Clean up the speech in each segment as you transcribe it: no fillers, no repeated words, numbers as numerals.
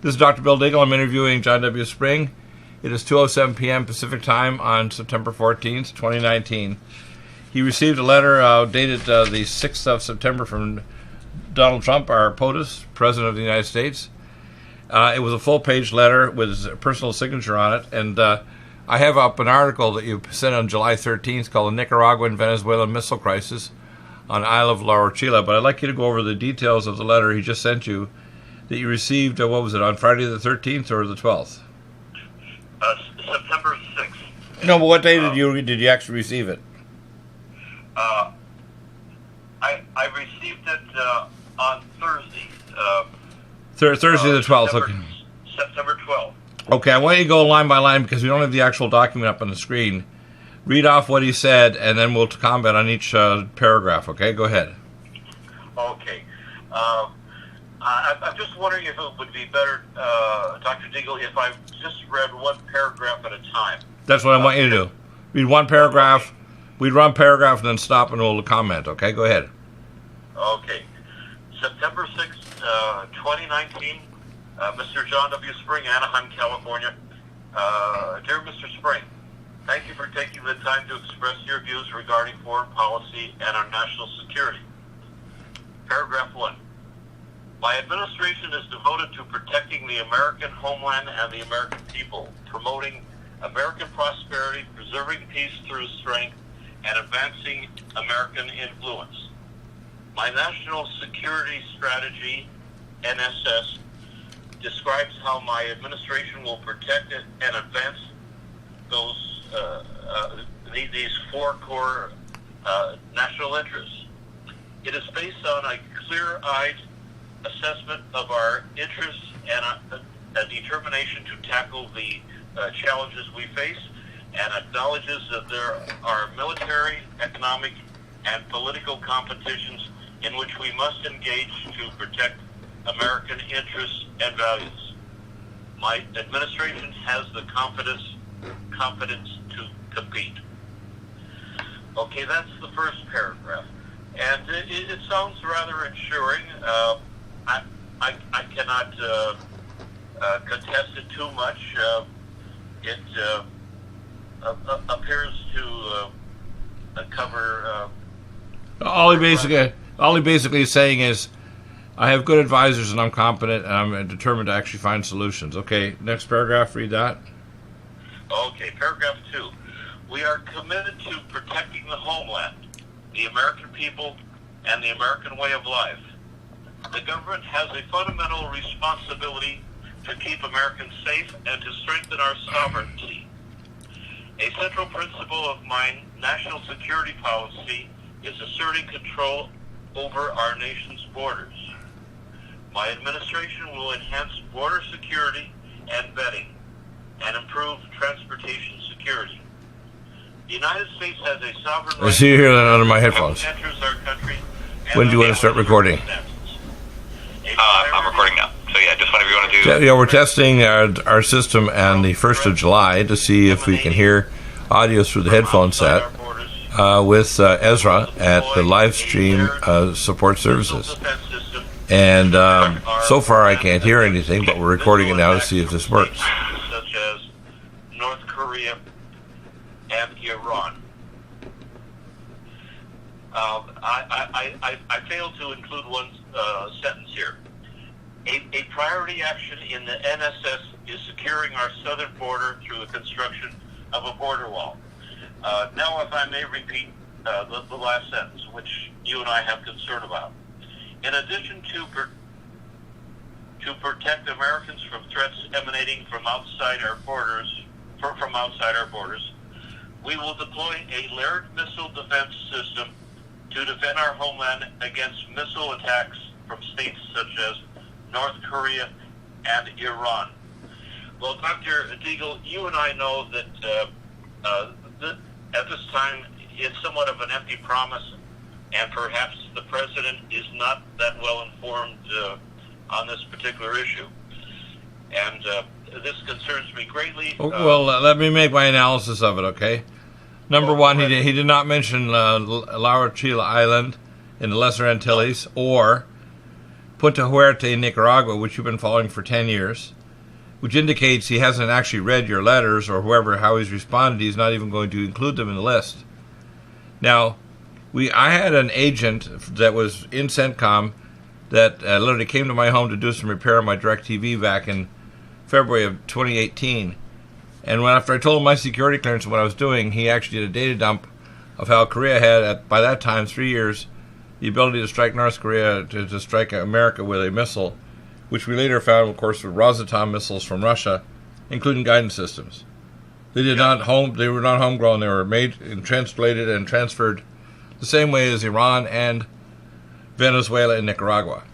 This is Dr. Bill Deagle. I'm interviewing John W. Spring. It is 2:07 p.m. Pacific Time on September 14th, 2019. He received a letter dated the 6th of September from Donald Trump, our POTUS, President of the United States. It was a full-page letter with his personal signature on it, and I have up an article that you sent on July 13th called The Nicaraguan-Venezuelan Missile Crisis on Isle of La Orchila, but I'd like you to go over the details of the letter he just sent you that you received, what was it, on Friday the 13th or the 12th? September 6th. No, but what day did you actually receive it? I received it on Thursday. Thursday the 12th. September 12th. Okay, I want you to go line by line because we don't have the actual document up on the screen. Read off what he said, and then we'll comment on each paragraph, okay? Go ahead. Okay. I'm just wondering if it would be better, Dr. Deagle, if I just read one paragraph at a time. That's what I want you to do. Read one paragraph. We'd run paragraph and then stop and we'll comment, okay? Go ahead. Okay. September 6th, 2019, Mr. John W. Spring, Anaheim, California. Dear Mr. Spring, thank you for taking the time to express your views regarding foreign policy and our national security. Paragraph 1. My administration is devoted to protecting the American homeland and the American people, promoting American prosperity, preserving peace through strength, and advancing American influence. My national security strategy, NSS, describes how my administration will protect it and advance these four core national interests. It is based on a clear-eyed assessment of our interests and a determination to tackle the challenges we face, and acknowledges that there are military, economic, and political competitions in which we must engage to protect American interests and values. My administration has the confidence to compete. Okay, that's the first paragraph. And it sounds rather ensuring. I cannot contest it too much. It appears to cover. All he basically is saying is, I have good advisors and I'm competent and I'm determined to actually find solutions. Okay, next paragraph. Read that. Okay, paragraph 2. We are committed to protecting the homeland, the American people, and the American way of life. The government has a fundamental responsibility to keep Americans safe and to strengthen our sovereignty. A central principle of my national security policy is asserting control over our nation's borders. My administration will enhance border security and vetting and improve transportation security. The United States has a sovereign right. I see you hear that under my headphones. Enters our country. When do you want to start recording? I'm recording now. So yeah, just whenever you want to do. Yeah, we're testing our system on the 1st of July to see if we can hear audio through the headphone set with Ezra at the live stream support services. And so far I can't hear anything, but we're recording it now to see if this works. Such as North Korea and Iran. I failed to include one sentence here. A priority action in the NSS is securing our southern border through the construction of a border wall. Now, if I may repeat the last sentence, which you and I have concern about. In addition to protect Americans from threats emanating from outside our borders, we will deploy a layered missile defense system to defend our homeland against missile attacks from states such as North Korea and Iran. Well, Dr. Deagle, you and I know that at this time it's somewhat of an empty promise, and perhaps the president is not that well informed on this particular issue. And this concerns me greatly. Well, let me make my analysis of it, okay? Number one, he did not mention La Orchila Island in the Lesser Antilles or Punta Huerte, Nicaragua, which you've been following for 10 years. which indicates he hasn't actually read your letters or whoever, how he's responded. He's not even going to include them in the list. Now, I had an agent that was in CENTCOM that literally came to my home to do some repair on my DirecTV back in February of 2018. And after I told him my security clearance and what I was doing, he actually did a data dump of how Korea had, by that time, 3 years, the ability to strike North Korea, to strike America with a missile, which we later found, of course, were Rosatom missiles from Russia, including guidance systems. They were not homegrown. They were made and translated and transferred the same way as Iran and Venezuela and Nicaragua.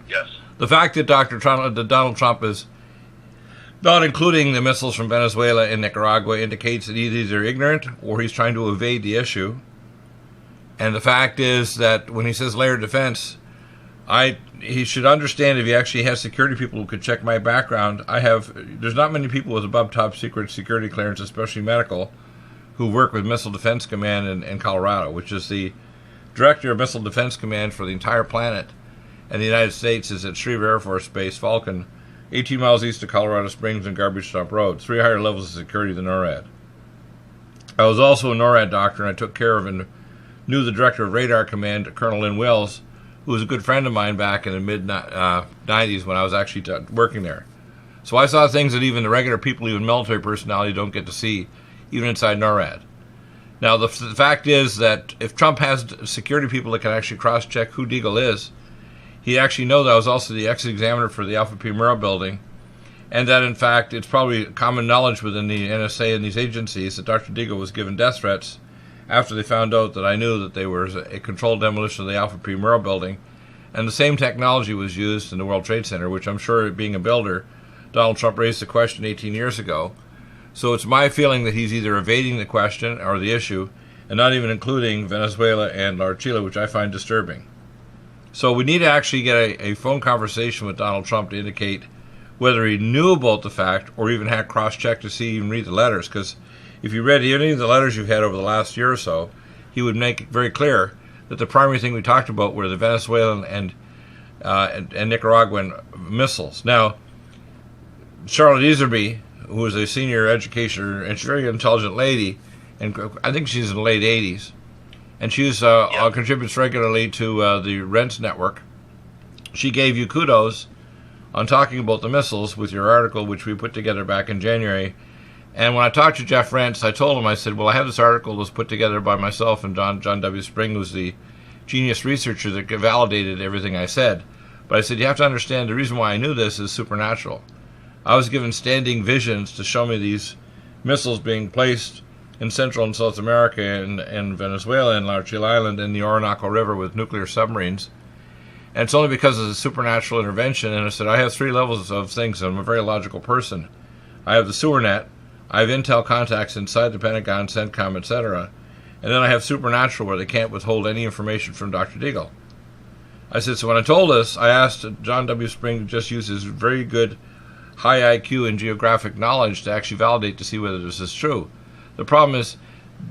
Yes. The fact that Donald Trump is not including the missiles from Venezuela and Nicaragua indicates that he's either ignorant or he's trying to evade the issue. And the fact is that when he says layered defense, he should understand if he actually has security people who could check my background. There's not many people with above top secret security clearance, especially medical, who work with Missile Defense Command in Colorado, which is the director of Missile Defense Command for the entire planet. And the United States is at Schriever Air Force Base, Falcon, 18 miles east of Colorado Springs and Garbage Dump Road, 3 higher levels of security than NORAD. I was also a NORAD doctor, and I took care of and knew the director of Radar Command, Colonel Lynn Wills, who was a good friend of mine back in the mid-90s when I was actually working there. So I saw things that even the regular people, even military personality, don't get to see, even inside NORAD. Now, the fact is that if Trump has security people that can actually cross-check who Deagle is, he actually knows that I was also the ex-examiner for the Alpha Pi Murrah building, and that, in fact, it's probably common knowledge within the NSA and these agencies that Dr. Deagle was given death threats after they found out that I knew that there was a controlled demolition of the Alpha Pi Murrah building, and the same technology was used in the World Trade Center, which I'm sure, being a builder, Donald Trump raised the question 18 years ago. So it's my feeling that he's either evading the question or the issue, and not even including Venezuela and Chile, which I find disturbing. So we need to actually get a phone conversation with Donald Trump to indicate whether he knew about the fact or even had cross-checked to see and read the letters, because if you read any of the letters you've had over the last year or so, he would make it very clear that the primary thing we talked about were the Venezuelan and Nicaraguan missiles. Now, Charlotte Iserby, who is a senior educator, and she's a very intelligent lady, and I think she's in the late 80s, and she's contributes regularly to the Rents Network. She gave you kudos on talking about the missiles with your article, which we put together back in January. And when I talked to Jeff Rents, I told him, I said, well, I have this article that was put together by myself and John W. Spring, who's the genius researcher that validated everything I said. But I said, you have to understand the reason why I knew this is supernatural. I was given standing visions to show me these missiles being placed in Central and South America and Venezuela and La Chile Island and the Orinoco River with nuclear submarines. And it's only because of the supernatural intervention. And I said, I have 3 levels of things. I'm a very logical person. I have the sewer net. I have intel contacts inside the Pentagon, CENTCOM, etc. And then I have supernatural, where they can't withhold any information from Dr. Deagle. I said, so when I told this, I asked John W. Spring to just use his very good high IQ and geographic knowledge to actually validate to see whether this is true. The problem is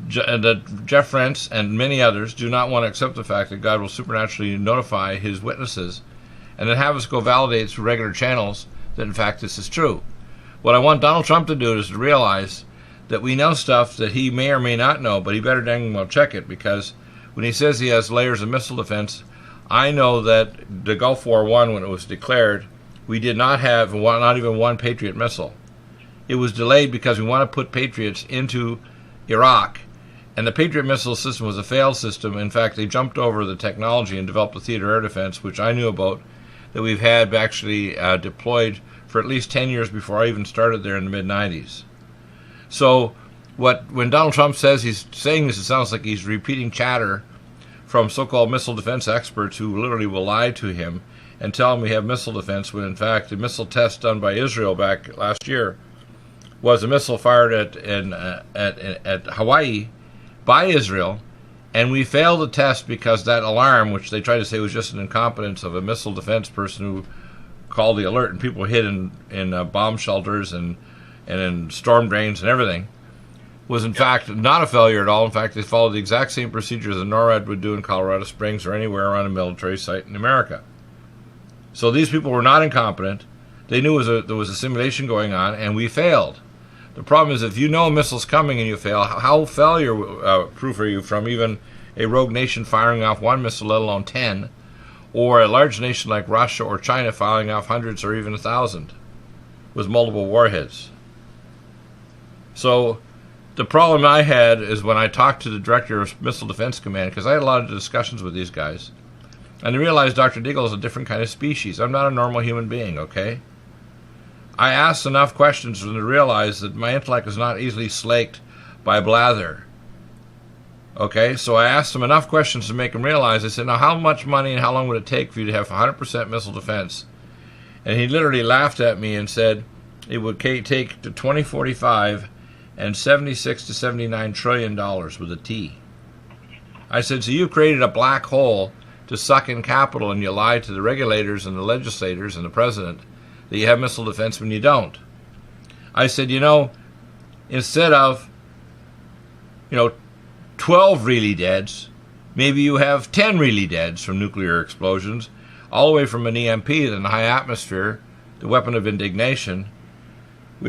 that Jeff Rents and many others do not want to accept the fact that God will supernaturally notify his witnesses and then have us go validate through regular channels that, in fact, this is true. What I want Donald Trump to do is to realize that we know stuff that he may or may not know, but he better dang well check it, because when he says he has layers of missile defense, I know that the Gulf War I, when it was declared, we did not have not even one Patriot missile. It was delayed because we want to put Patriots into Iraq, and the Patriot missile system was a failed system. In fact, they jumped over the technology and developed the theater air defense, which I knew about, that we've had actually deployed for at least 10 years before I even started there in the mid-90s. So when Donald Trump says he's saying this, it sounds like he's repeating chatter from so-called missile defense experts who literally will lie to him and tell him we have missile defense, when in fact the missile test done by Israel back last year was a missile fired at Hawaii by Israel, and we failed the test because that alarm, which they tried to say was just an incompetence of a missile defense person who called the alert, and people hid in bomb shelters and in storm drains and everything, was in fact not a failure at all. In fact, they followed the exact same procedure that NORAD would do in Colorado Springs or anywhere around a military site in America. So these people were not incompetent. They knew there was a simulation going on, and we failed. The problem is, if you know a missile's coming and you fail, how failure-proof are you from even a rogue nation firing off one missile, let alone 10, or a large nation like Russia or China firing off hundreds or even 1,000 with multiple warheads? So the problem I had is when I talked to the director of Missile Defense Command, because I had a lot of discussions with these guys, and I realized Dr. Deagle is a different kind of species. I'm not a normal human being, okay? I asked enough questions to realize that my intellect is not easily slaked by blather. Okay, so I asked him enough questions to make him realize. I said, now how much money and how long would it take for you to have 100% missile defense? And he literally laughed at me and said it would take to 2045 and $76 to $79 trillion with a T. I said, so you created a black hole to suck in capital, and you lied to the regulators and the legislators and the president that you have missile defense when you don't. I said, instead of, 12 really deads, maybe you have 10 really deads from nuclear explosions, all the way from an EMP in the high atmosphere, the weapon of indignation,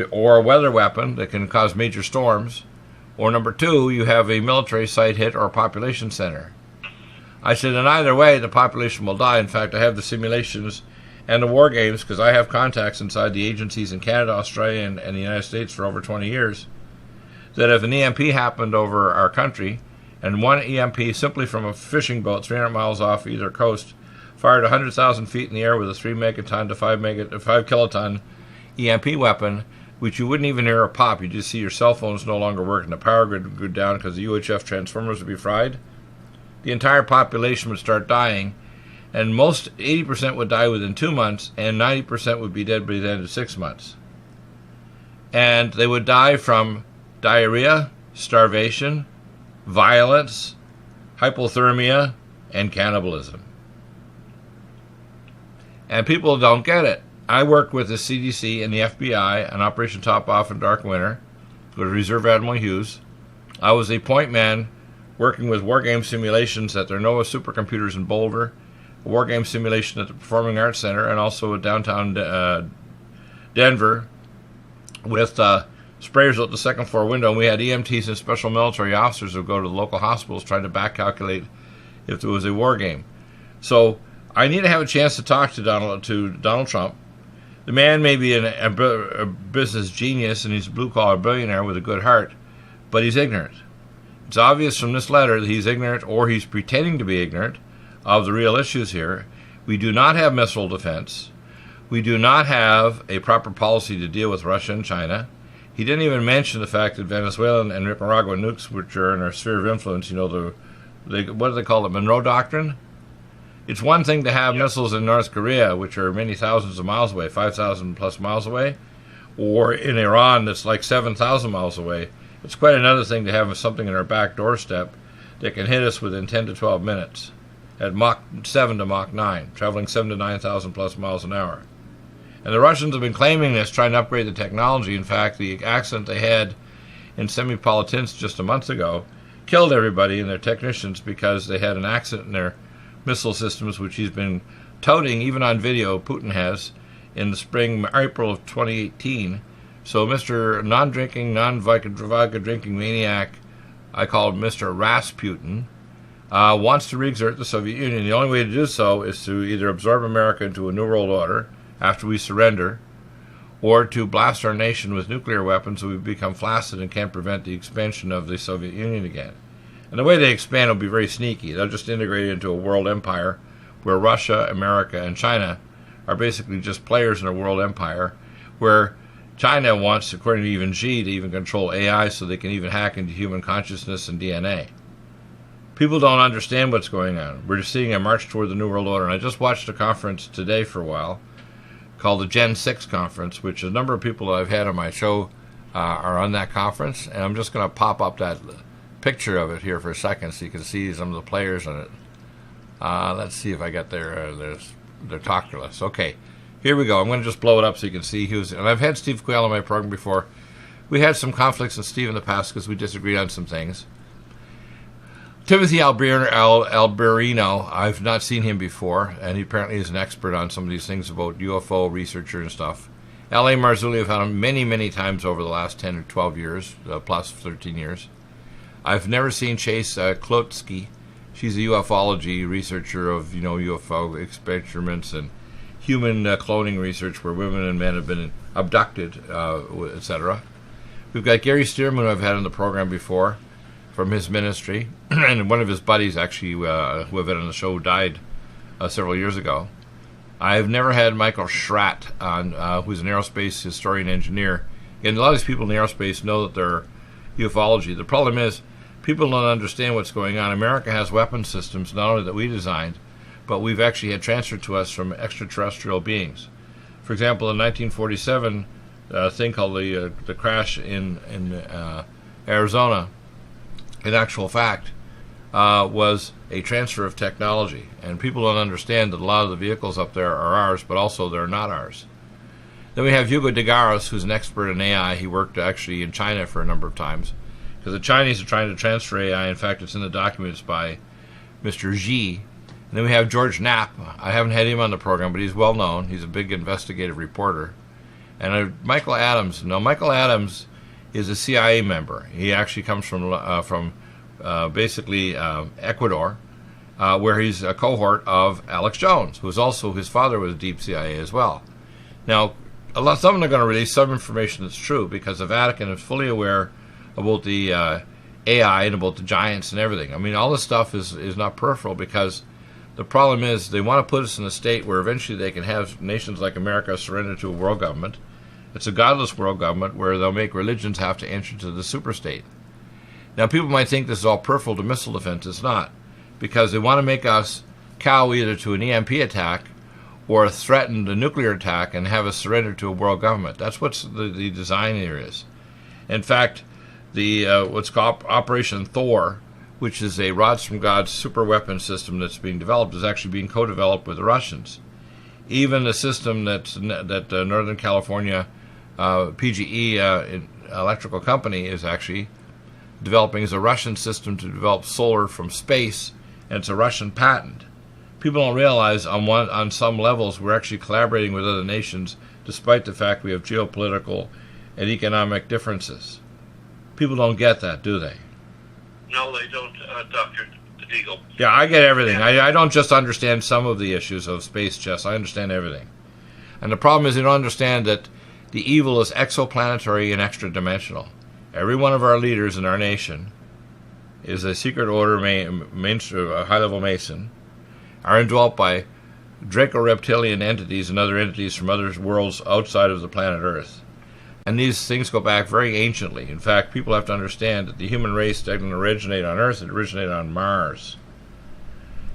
or a weather weapon that can cause major storms, or number 2, you have a military site hit or a population center. I said, in either way, the population will die. In fact, I have the simulations and the war games, because I have contacts inside the agencies in Canada, Australia, and the United States for over 20 years, that if an EMP happened over our country, and one EMP simply from a fishing boat 300 miles off either coast fired 100,000 feet in the air with a 3 megaton to 5 kiloton EMP weapon, which you wouldn't even hear a pop, you just see your cell phones no longer working, the power grid would go down because the UHF transformers would be fried, the entire population would start dying, and most 80% would die within 2 months, and 90% would be dead by the end of 6 months. And they would die from diarrhea, starvation, violence, hypothermia, and cannibalism. And people don't get it. I worked with the CDC and the FBI on Operation Top Off in Dark Winter with Reserve Admiral Hughes. I was a point man working with war game simulations at their NOAA supercomputers in Boulder, a war game simulation at the Performing Arts Center, and also at downtown Denver with sprayers out the second floor window. And we had EMTs and special military officers who would go to the local hospitals trying to back calculate if there was a war game. So I need to have a chance to talk to Donald Trump. The man may be a business genius and he's a blue-collar billionaire with a good heart, but he's ignorant. It's obvious from this letter that he's ignorant, or he's pretending to be ignorant, of the real issues here. We do not have missile defense. We do not have a proper policy to deal with Russia and China. He didn't even mention the fact that Venezuelan and Nicaraguan nukes, which are in our sphere of influence, what do they call it, Monroe Doctrine? It's one thing to have missiles in North Korea, which are many thousands of miles away, 5,000 plus miles away, or in Iran that's like 7,000 miles away. It's quite another thing to have something in our back doorstep that can hit us within 10 to 12 minutes at Mach 7 to Mach 9, traveling 7 to 9,000 plus miles an hour. And the Russians have been claiming this, trying to upgrade the technology. In fact, the accident they had in Semipalatinsk just a month ago killed everybody and their technicians because they had an accident in their missile systems, which he's been touting, even on video, Putin has, in the spring, April of 2018. So Mr. non-drinking, non-vodka drinking maniac, I call him Mr. Rasputin, wants to re-exert the Soviet Union. The only way to do so is to either absorb America into a New World Order after we surrender, or to blast our nation with nuclear weapons so we become flaccid and can't prevent the expansion of the Soviet Union again. And the way they expand will be very sneaky. They'll just integrate it into a world empire where Russia, America, and China are basically just players in a world empire, where China wants, according to even Xi, to even control AI so they can even hack into human consciousness and DNA. People don't understand what's going on. We're just seeing a march toward the New World Order. And I just watched a conference today for a while called the Gen 6 Conference, which a number of people that I've had on my show are on that conference. And I'm just going to pop up that picture of it here for a second so you can see some of the players on it. Let's see if I got their talker list. Okay, here we go. I'm going to just blow it up so you can see who's... And I've had Steve Quayle on my program before. We had some conflicts with Steve in the past because we disagreed on some things. Timothy Alberino, I've not seen him before, and he apparently is an expert on some of these things about UFO researcher and stuff. L.A. Marzulli, I've had him many, many times over the last 10 or 12 years, plus 13 years. I've never seen Chase Klotsky. She's a ufology researcher of, UFO experiments and human cloning research where women and men have been abducted, etc. We've got Gary Stearman, who I've had on the program before, from his ministry, and one of his buddies, actually, who I've had on the show, died several years ago. I've never had Michael Schratt on, who's an aerospace historian engineer. And a lot of these people in the aerospace know that they're ufology. The problem is, people don't understand what's going on. America has weapon systems, not only that we designed, but we've actually had transferred to us from extraterrestrial beings. For example, in 1947, a thing called the crash in Arizona, in actual fact, was a transfer of technology. And people don't understand that a lot of the vehicles up there are ours, but also they're not ours. Then we have Hugo de Garos, who's an expert in AI. He worked actually in China for a number of times, because the Chinese are trying to transfer AI. In fact, it's in the documents by Mr. Xi. And then we have George Knapp. I haven't had him on the program, but he's well known. He's a big investigative reporter. And Michael Adams. Now, Michael Adams is a CIA member. He actually comes from basically Ecuador, where he's a cohort of Alex Jones, who is also, his father was deep CIA as well. Now, some of them are going to release some information that's true, because the Vatican is fully aware about the AI and about the giants and everything. I mean, all this stuff is not peripheral, because the problem is they want to put us in a state where eventually they can have nations like America surrender to a world government. It's a godless world government where they'll make religions have to enter to the superstate. Now, people might think this is all peripheral to missile defense. It's not, because they want to make us cow either to an EMP attack or threaten a nuclear attack and have us surrender to a world government. That's what the design here is. In fact, the what's called Operation Thor, which is a rods from God super weapon system that's being developed, is actually being co-developed with the Russians. Even the system that Northern California PGE electrical company is actually developing is a Russian system to develop solar from space, and it's a Russian patent. People don't realize on some levels we're actually collaborating with other nations, despite the fact we have geopolitical and economic differences. People don't get that, do they? No, they don't, Dr. Deagle. Yeah, I get everything. I don't just understand some of the issues of space chess. I understand everything. And the problem is you don't understand that the evil is exoplanetary and extra-dimensional. Every one of our leaders in our nation is a secret order a high-level Mason, are indwelt by Draco-reptilian entities and other entities from other worlds outside of the planet Earth. And these things go back very anciently. In fact, people have to understand that the human race didn't originate on Earth, it originated on Mars.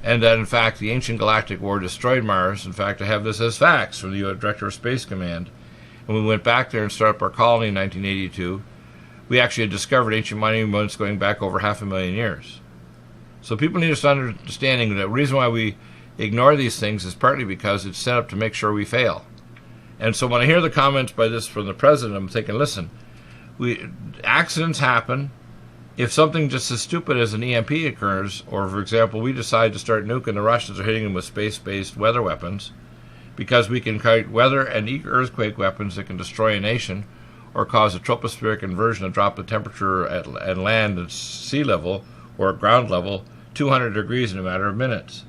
And that, in fact, the ancient galactic war destroyed Mars. In fact, I have this as facts from the U.S. Director of Space Command. When we went back there and started up our colony in 1982, we actually had discovered ancient monuments going back over 500,000 years. So people need to start understanding that the reason why we ignore these things is partly because it's set up to make sure we fail. And so when I hear the comments by this from the president, I'm thinking, listen, accidents happen. If something just as stupid as an EMP occurs, or for example, we decide to start nuking, the Russians are hitting them with space-based weather weapons, because we can create weather and earthquake weapons that can destroy a nation or cause a tropospheric inversion and drop the temperature at land at sea level or at ground level 200 degrees in a matter of minutes.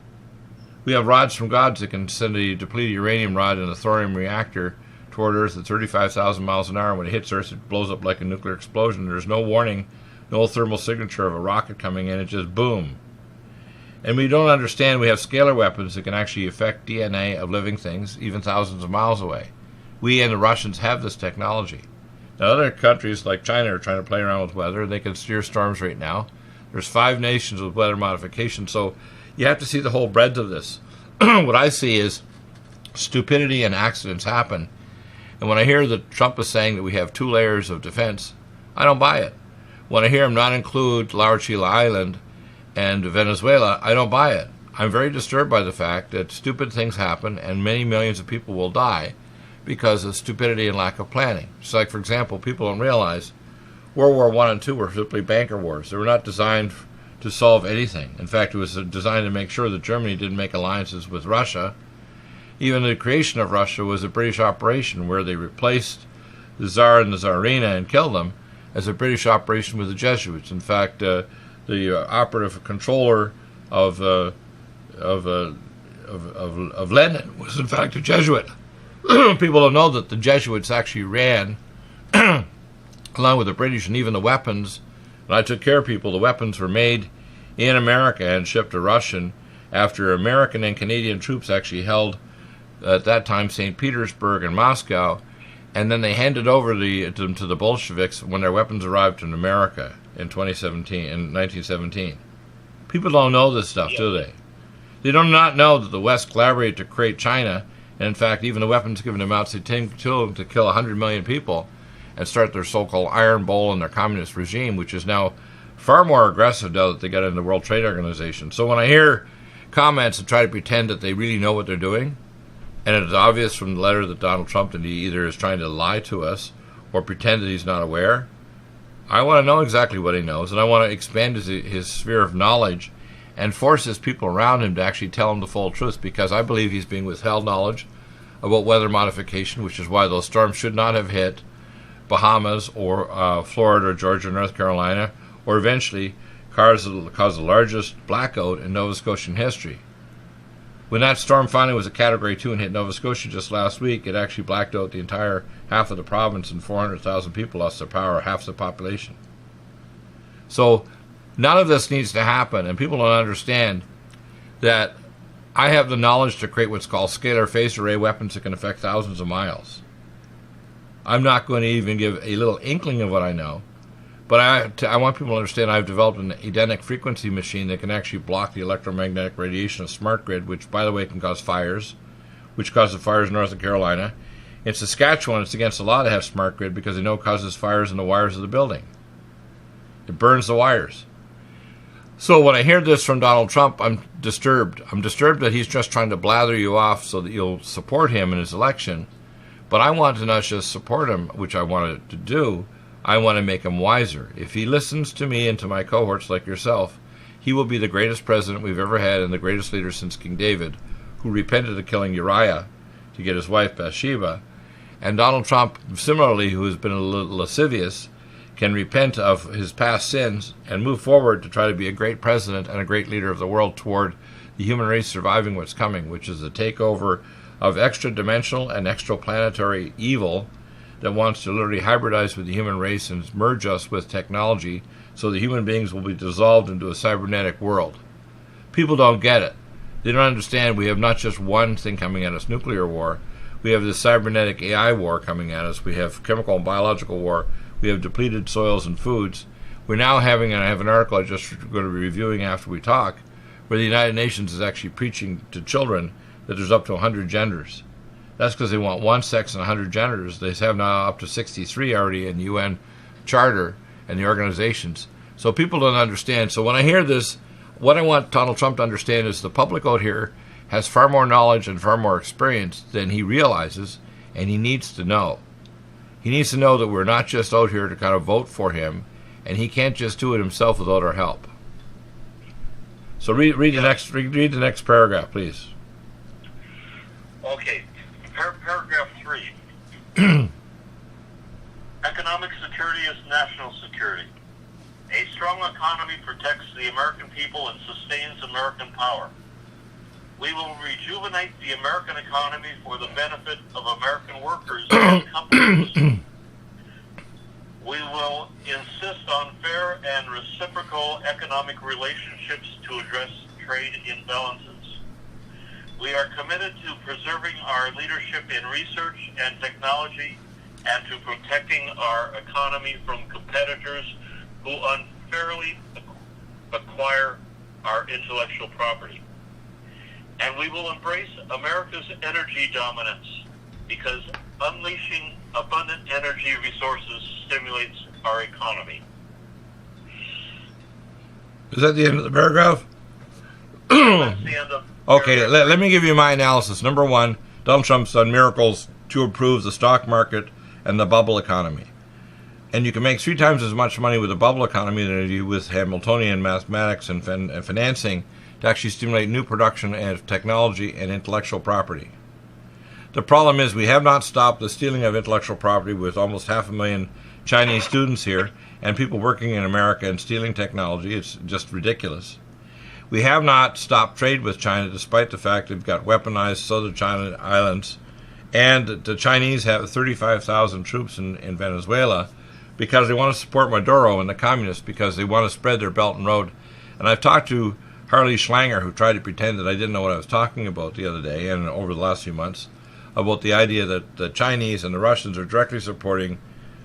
We have rods from God that can send a depleted uranium rod in a thorium reactor toward Earth at 35,000 miles an hour. When it hits Earth, it blows up like a nuclear explosion. There's no warning, no thermal signature of a rocket coming in. It just boom. And we don't understand we have scalar weapons that can actually affect DNA of living things, even thousands of miles away. We and the Russians have this technology. Now, other countries like China are trying to play around with weather. They can steer storms right now. There's 5 nations with weather modification, so you have to see the whole breadth of this. What I see is stupidity and accidents happen. And when I hear that Trump is saying that we have 2 layers of defense, I don't buy it. When I hear him not include Laura Chila Island and Venezuela, I don't buy it. I'm very disturbed by the fact that stupid things happen and many millions of people will die because of stupidity and lack of planning. It's like, for example, people don't realize World War I and II were simply banker wars. They were not designed to solve anything. In fact, it was designed to make sure that Germany didn't make alliances with Russia. Even the creation of Russia was a British operation where they replaced the Tsar and the Tsarina and killed them as a British operation with the Jesuits. In fact, the operative controller of Lenin was in fact a Jesuit. People don't know that the Jesuits actually ran, along with the British and even the weapons. And I took care of people. The weapons were made in America and shipped to Russian after American and Canadian troops actually held, at that time, St. Petersburg and Moscow, and then they handed over them to the Bolsheviks when their weapons arrived in America in 1917. People don't know this stuff, do they? They do not know that the West collaborated to create China, and in fact, even the weapons given to Mao Zedong to kill 100 million people and start their so-called Iron Bowl and their communist regime, which is now far more aggressive now that they got in the World Trade Organization. So when I hear comments and try to pretend that they really know what they're doing, and it's obvious from the letter that Donald Trump that he either is trying to lie to us or pretend that he's not aware, I want to know exactly what he knows, and I want to expand his sphere of knowledge and force his people around him to actually tell him the full truth, because I believe he's being withheld knowledge about weather modification, which is why those storms should not have hit Bahamas or Florida or Georgia or North Carolina, or eventually cause the largest blackout in Nova Scotian history. When that storm finally was a Category 2 and hit Nova Scotia just last week, it actually blacked out the entire half of the province, and 400,000 people lost their power, half the population. So none of this needs to happen, and people don't understand that I have the knowledge to create what's called scalar phase array weapons that can affect thousands of miles. I'm not going to even give a little inkling of what I know, but I want people to understand I've developed an Edenic frequency machine that can actually block the electromagnetic radiation of smart grid, which, by the way, can cause fires, which causes fires in North Carolina. In Saskatchewan, it's against the law to have smart grid because they know it causes fires in the wires of the building. It burns the wires. So when I hear this from Donald Trump, I'm disturbed. I'm disturbed that he's just trying to blather you off so that you'll support him in his election. But I want to not just support him, which I wanted to do, I want to make him wiser. If he listens to me and to my cohorts like yourself, he will be the greatest president we've ever had and the greatest leader since King David, who repented of killing Uriah to get his wife Bathsheba. And Donald Trump, similarly, who has been a little lascivious, can repent of his past sins and move forward to try to be a great president and a great leader of the world toward the human race surviving what's coming, which is the takeover of extra-dimensional and extraplanetary evil that wants to literally hybridize with the human race and merge us with technology so the human beings will be dissolved into a cybernetic world. People don't get it. They don't understand we have not just one thing coming at us, nuclear war. We have this cybernetic AI war coming at us. We have chemical and biological war. We have depleted soils and foods. We're now having, and I have an article I just going to be reviewing after we talk, where the United Nations is actually preaching to children that there's up to 100 genders. That's because they want one sex and 100 genders. They have now up to 63 already in the UN Charter and the organizations. So people don't understand. So when I hear this, what I want Donald Trump to understand is the public out here has far more knowledge and far more experience than he realizes, and he needs to know. He needs to know that we're not just out here to kind of vote for him, and he can't just do it himself without our help. So read the next paragraph, please. Okay, paragraph 3. Economic security is national security. A strong economy protects the American people and sustains American power. We will rejuvenate the American economy for the benefit of American workers and companies. We will insist on fair and reciprocal economic relationships to address trade imbalances. We are committed to preserving our leadership in research and technology and to protecting our economy from competitors who unfairly acquire our intellectual property. And we will embrace America's energy dominance because unleashing abundant energy resources stimulates our economy. Is that the end of the paragraph? That's the end of Okay, let me give you my analysis. Number one, Donald Trump's done miracles to improve the stock market and the bubble economy. And you can make 3 times as much money with a bubble economy than you do with Hamiltonian mathematics and financing to actually stimulate new production of technology and intellectual property. The problem is we have not stopped the stealing of intellectual property with almost 500,000 Chinese students here and people working in America and stealing technology. It's just ridiculous. We have not stopped trade with China despite the fact they've got weaponized southern China islands, and the Chinese have 35,000 troops in Venezuela because they want to support Maduro and the communists because they want to spread their Belt and Road. And I've talked to Harley Schlanger, who tried to pretend that I didn't know what I was talking about the other day and over the last few months, about the idea that the Chinese and the Russians are directly supporting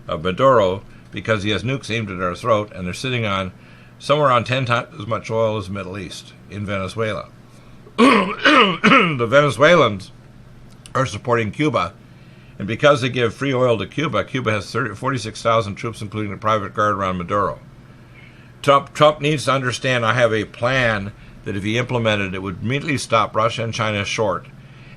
Maduro because he has nukes aimed at our throat, and they're sitting on somewhere on 10 times as much oil as the Middle East in Venezuela. The Venezuelans are supporting Cuba, and because they give free oil to Cuba, Cuba has 46,000 troops, including the private guard around Maduro. Trump needs to understand I have a plan that if he implemented it would immediately stop Russia and China short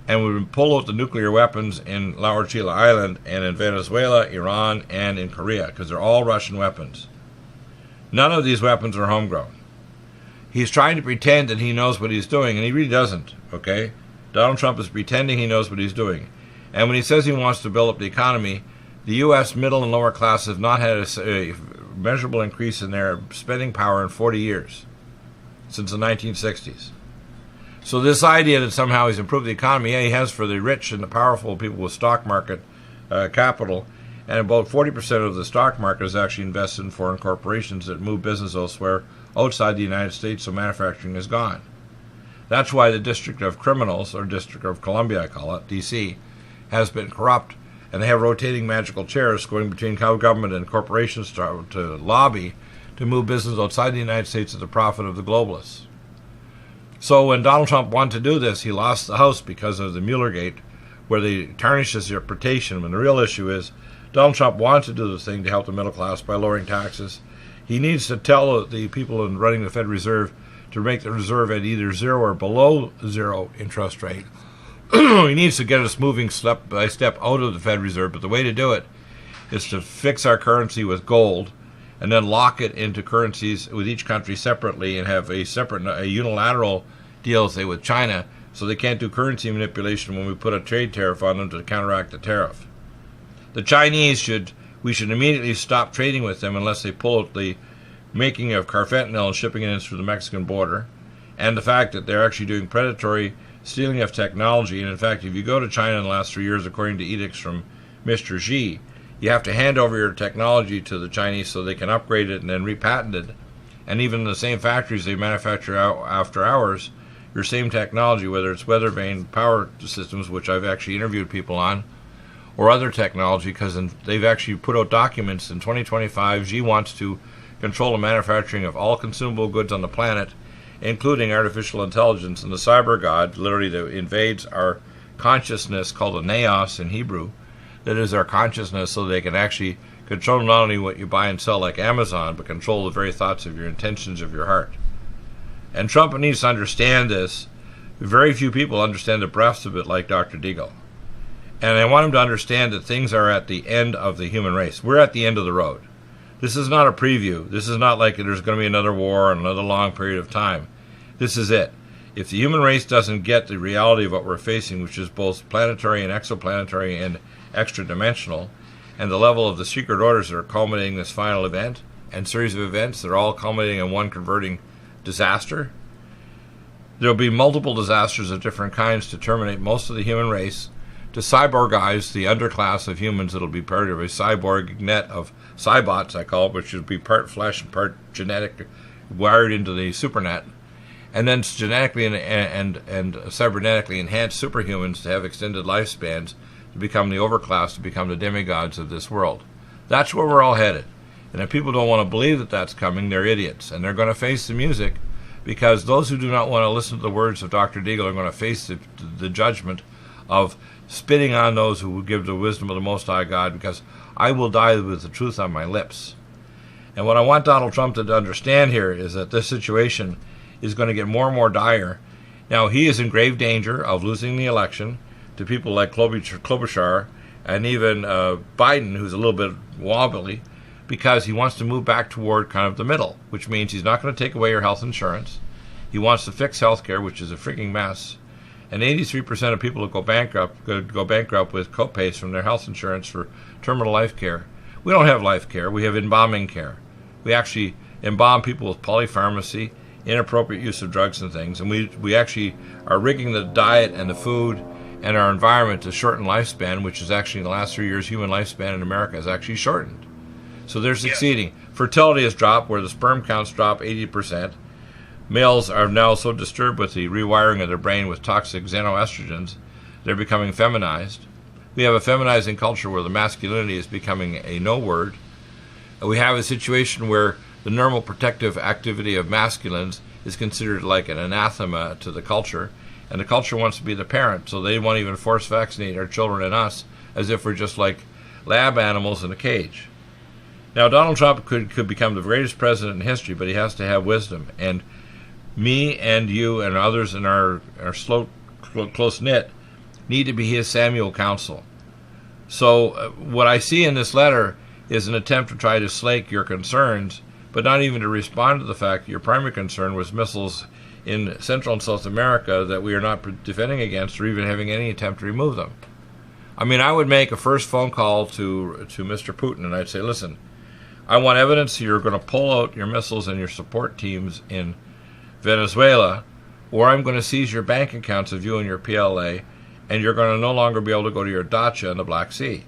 and would pull out the nuclear weapons in Laura Chila Island and in Venezuela, Iran, and in Korea, because they're all Russian weapons. None of these weapons are homegrown. He's trying to pretend that he knows what he's doing, and he really doesn't, okay? Donald Trump is pretending he knows what he's doing. And when he says he wants to build up the economy, the U.S. middle and lower class have not had a measurable increase in their spending power in 40 years, since the 1960s. So this idea that somehow he's improved the economy, yeah, he has for the rich and the powerful people with stock market capital, and about 40% of the stock market is actually invested in foreign corporations that move business elsewhere outside the United States, so manufacturing is gone. That's why the District of Criminals, or District of Columbia I call it, D.C., has been corrupt, and they have rotating magical chairs going between government and corporations to lobby to move business outside the United States at the profit of the globalists. So when Donald Trump wanted to do this, he lost the House because of the Muellergate, where they tarnish his reputation, when the real issue is Donald Trump wants to do the thing to help the middle class by lowering taxes. He needs to tell the people in running the Fed Reserve to make the reserve at either zero or below zero interest rate. He needs to get us moving step by step out of the Fed Reserve, but the way to do it is to fix our currency with gold and then lock it into currencies with each country separately and have a unilateral deal, say, with China, so they can't do currency manipulation when we put a trade tariff on them to counteract the tariff. The Chinese we should immediately stop trading with them unless they pull out the making of carfentanil and shipping it in through the Mexican border, and the fact that they're actually doing predatory stealing of technology. And in fact, if you go to China in the last 3 years, according to edicts from Mr. Xi, you have to hand over your technology to the Chinese so they can upgrade it and then repatent it. And even in the same factories they manufacture after hours, your same technology, whether it's weather vane power systems, which I've actually interviewed people on, or other technology, because they've actually put out documents in 2025. Xi wants to control the manufacturing of all consumable goods on the planet, including artificial intelligence and the cyber god, literally that invades our consciousness, called a naos in Hebrew, that is our consciousness, so they can actually control not only what you buy and sell like Amazon, but control the very thoughts of your intentions of your heart. And Trump needs to understand this. Very few people understand the breadth of it like Dr. Deagle. And I want him to understand that things are at the end of the human race. We're at the end of the road. This is not a preview. This is not like there's going to be another war and another long period of time. This is it. If the human race doesn't get the reality of what we're facing, which is both planetary and exoplanetary and extra-dimensional, and the level of the secret orders that are culminating this final event and series of events that are all culminating in one converting disaster, there will be multiple disasters of different kinds to terminate most of the human race, to cyborgize the underclass of humans that will be part of a cyborg net of cybots, I call it, which would be part flesh and part genetic, wired into the supernet, and then genetically and cybernetically enhanced superhumans to have extended lifespans, to become the overclass, to become the demigods of this world. That's where we're all headed. And if people don't want to believe that that's coming, they're idiots. And they're going to face the music, because those who do not want to listen to the words of Dr. Deagle are going to face the judgment of spitting on those who will give the wisdom of the Most High God, because I will die with the truth on my lips. And what I want Donald Trump to understand here is that this situation is going to get more and more dire. Now, he is in grave danger of losing the election to people like Klobuchar and even Biden, who's a little bit wobbly. because he wants to move back toward kind of the middle, which means he's not going to take away your health insurance. He wants to fix healthcare, which is a freaking mess. And 83% of people who go bankrupt with copays from their health insurance for terminal life care. We don't have life care. We have embalming care. We actually embalm people with polypharmacy, inappropriate use of drugs and things. And we actually are rigging the diet and the food and our environment to shorten lifespan, which is actually in the last 3 years, human lifespan in America has actually shortened. So they're succeeding. Yeah. Fertility has dropped, where the sperm counts drop 80%. Males are now so disturbed with the rewiring of their brain with toxic xenoestrogens, they're becoming feminized. We have a feminizing culture where the masculinity is becoming a no word. We have a situation where the normal protective activity of masculines is considered like an anathema to the culture, and the culture wants to be the parent, so they won't even force vaccinate our children and us as if we're just like lab animals in a cage. Now, Donald Trump could become the greatest president in history, but he has to have wisdom. And me and you and others in our close-knit need to be his Samuel counsel. So what I see in this letter is an attempt to try to slake your concerns, but not even to respond to the fact that your primary concern was missiles in Central and South America that we are not defending against or even having any attempt to remove them. I mean, I would make a first phone call to Mr. Putin, and I'd say, listen, I want evidence you're going to pull out your missiles and your support teams in Venezuela, or I'm going to seize your bank accounts of you and your PLA, and you're going to no longer be able to go to your dacha in the Black Sea.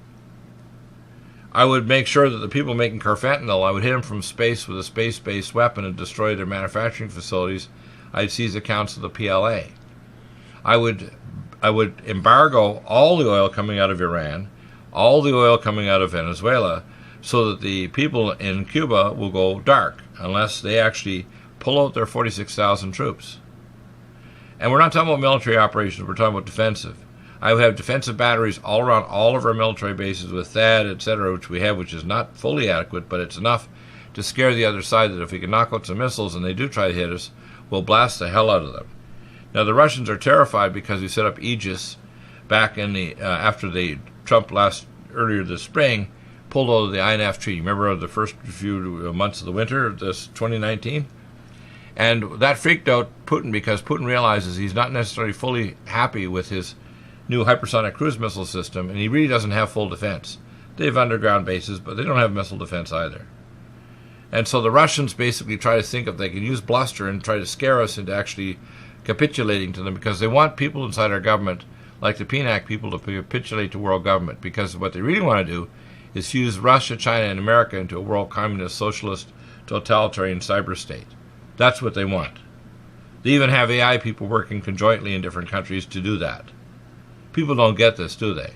I would make sure that the people making carfentanil, I would hit them from space with a space-based weapon and destroy their manufacturing facilities. I'd seize accounts of the PLA. I would embargo all the oil coming out of Iran, all the oil coming out of Venezuela, so that the people in Cuba will go dark unless they actually pull out their 46,000 troops. And we're not talking about military operations, we're talking about defensive. I would have defensive batteries all around all of our military bases with THAAD, etc., which we have, which is not fully adequate, but it's enough to scare the other side that if we can knock out some missiles and they do try to hit us, we'll blast the hell out of them. Now, the Russians are terrified because we set up Aegis back in the after the Trump earlier this spring pulled out of the INF treaty. Remember the first few months of the winter of this 2019? And that freaked out Putin because Putin realizes he's not necessarily fully happy with his new hypersonic cruise missile system, and he really doesn't have full defense. They have underground bases, but they don't have missile defense either. And so the Russians basically try to think if they can use bluster and try to scare us into actually capitulating to them, because they want people inside our government, like the PNAC people, to capitulate to world government, because what they really want to do is fuse Russia, China, and America into a world communist, socialist, totalitarian cyber state. That's what they want. They even have AI people working conjointly in different countries to do that. People don't get this, do they?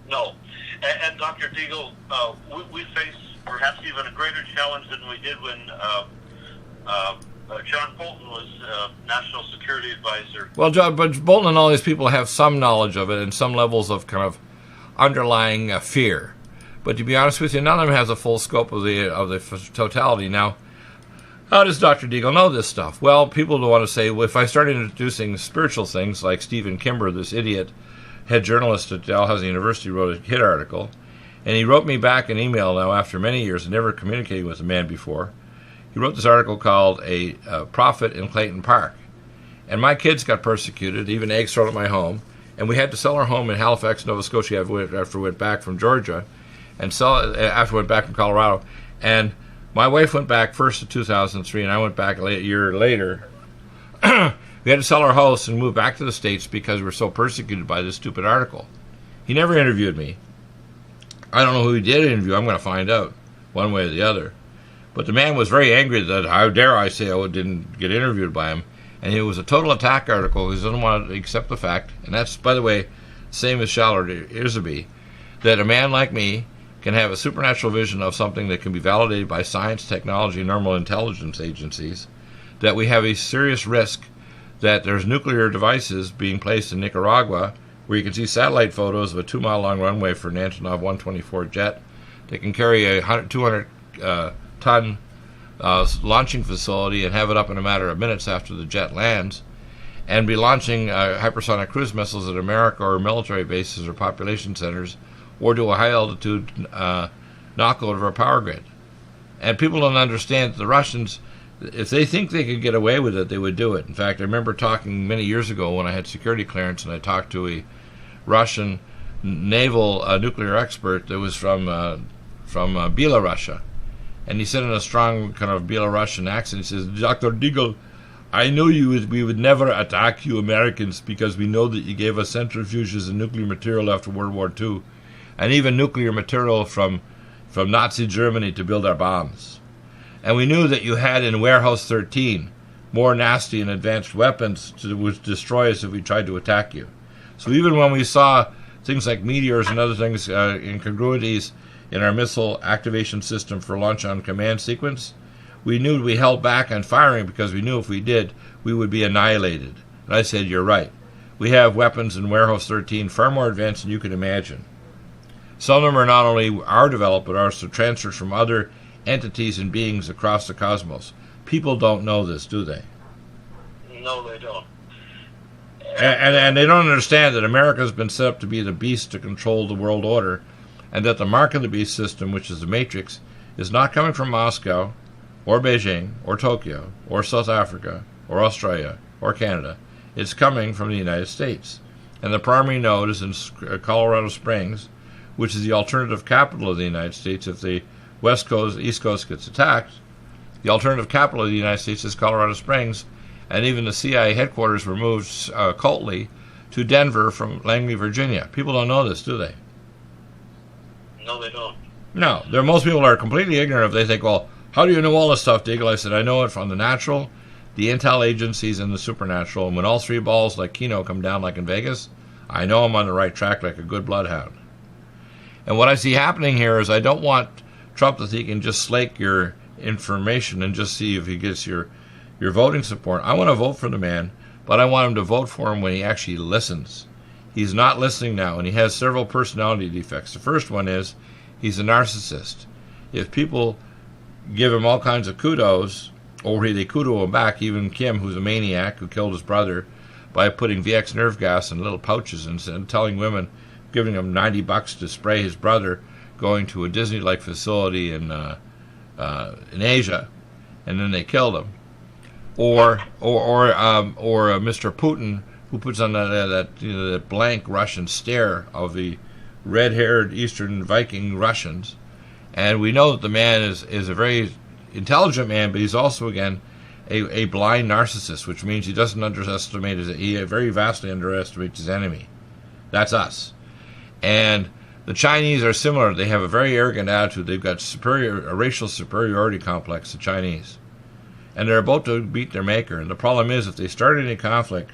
No. And Dr. Deagle, we face perhaps even a greater challenge than we did when John Bolton was National Security Advisor. Well, but Bolton and all these people have some knowledge of it and some levels of kind of underlying fear. But to be honest with you, none of them has a full scope of the totality. Now, how does Dr. Deagle know this stuff? Well, people don't want to say, well, if I start introducing spiritual things like Stephen Kimber, this idiot, head journalist at Dalhousie University, wrote a hit article, and he wrote me back an email now after many years, never communicating with the man before. He wrote this article called A Prophet in Clayton Park. And my kids got persecuted, even eggs thrown at my home, and we had to sell our home in Halifax, Nova Scotia after we went back from Georgia, and sell after we went back from Colorado. And my wife went back first in 2003, and I went back a year later. We had to sell our house and move back to the States because we were so persecuted by this stupid article. He never interviewed me. I don't know who he did interview. I'm going to find out one way or the other. But the man was very angry that, how dare I say I didn't get interviewed by him. And it was a total attack article. He doesn't want to accept the fact, and that's, by the way, same as Shalard Iserby, that a man like me can have a supernatural vision of something that can be validated by science, technology, and normal intelligence agencies, that we have a serious risk that there's nuclear devices being placed in Nicaragua where you can see satellite photos of a 2-mile-long runway for an Antonov 124 jet that can carry a 200-ton launching facility and have it up in a matter of minutes after the jet lands, and be launching hypersonic cruise missiles at America or military bases or population centers, or do a high-altitude knockout of our power grid. And people don't understand that the Russians, if they think they could get away with it, they would do it. In fact, I remember talking many years ago when I had security clearance, and I talked to a Russian naval nuclear expert that was from Belarus. And he said in a strong kind of Belarusian accent, he says, Dr. Deagle, I know we would never attack you Americans because we know that you gave us centrifuges and nuclear material after World War II, and even nuclear material from Nazi Germany to build our bombs. And we knew that you had in Warehouse 13 more nasty and advanced weapons that would destroy us if we tried to attack you. So even when we saw things like meteors and other things, incongruities in our missile activation system for launch on command sequence, we knew we held back on firing because we knew if we did, we would be annihilated. And I said, you're right. We have weapons in Warehouse 13 far more advanced than you can imagine. Some of them are not only our developed, but are also transferred from other entities and beings across the cosmos. People don't know this, do they? No, they don't. And they don't understand that America has been set up to be the beast to control the world order, and that the mark of the beast system, which is the matrix, is not coming from Moscow, or Beijing, or Tokyo, or South Africa, or Australia, or Canada. It's coming from the United States. And the primary node is in Colorado Springs, which is the alternative capital of the United States. If the West Coast, East Coast gets attacked, the alternative capital of the United States is Colorado Springs, and even the CIA headquarters were moved cultly to Denver from Langley, Virginia. People don't know this, do they? No, they don't. No. Most people are completely ignorant if they think, well, how do you know all this stuff, Deagle? I said, I know it from the natural, the intel agencies, and the supernatural. And when all three balls like Keno come down like in Vegas, I know I'm on the right track like a good bloodhound. And what I see happening here is I don't want Trump to think he can just slake your information and just see if he gets your voting support. I want to vote for the man, but I want him to vote for him when he actually listens. He's not listening now, and he has several personality defects. The first one is he's a narcissist. If people give him all kinds of kudos, or they kudo him back, even Kim, who's a maniac who killed his brother by putting VX nerve gas in little pouches and telling women, giving him $90 to spray his brother, going to a Disney-like facility in Asia, and then they killed him. Or Mr. Putin, who puts on that blank Russian stare of the red-haired Eastern Viking Russians, and we know that the man is a very intelligent man, but he's also again a blind narcissist, which means he doesn't underestimate he very vastly underestimates his enemy. That's us. And the Chinese are similar. They have a very arrogant attitude. They've got a racial superiority complex, the Chinese. And they're about to beat their maker. And the problem is, if they start any conflict,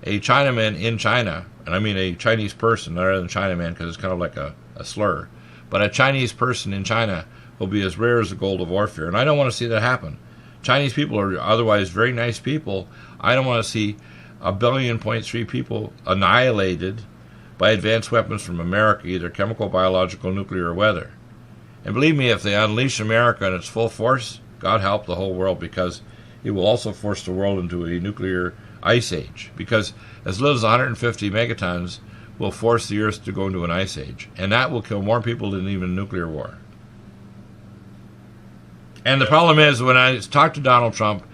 a Chinaman in China, and I mean a Chinese person rather than Chinaman because it's kind of like a slur, but a Chinese person in China will be as rare as the gold of warfare. And I don't want to see that happen. Chinese people are otherwise very nice people. I don't want to see 1.3 billion people annihilated by advanced weapons from America, either chemical, biological, nuclear, or weather. And believe me, if they unleash America in its full force, God help the whole world, because it will also force the world into a nuclear ice age. Because as little as 150 megatons will force the Earth to go into an ice age. And that will kill more people than even a nuclear war. And the problem is, when I talk to Donald Trump,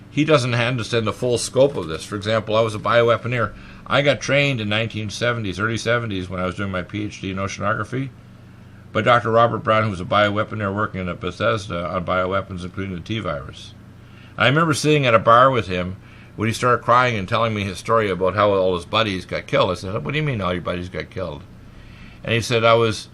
he doesn't understand the full scope of this. For example, I was a bioweaponeer. I got trained in 1970s, early 70s, when I was doing my PhD in oceanography, by Dr. Robert Brown, who was a bioweaponeer working at Bethesda on bioweapons, including the T-virus. I remember sitting at a bar with him when he started crying and telling me his story about how all his buddies got killed. I said, what do you mean all your buddies got killed? And he said, I was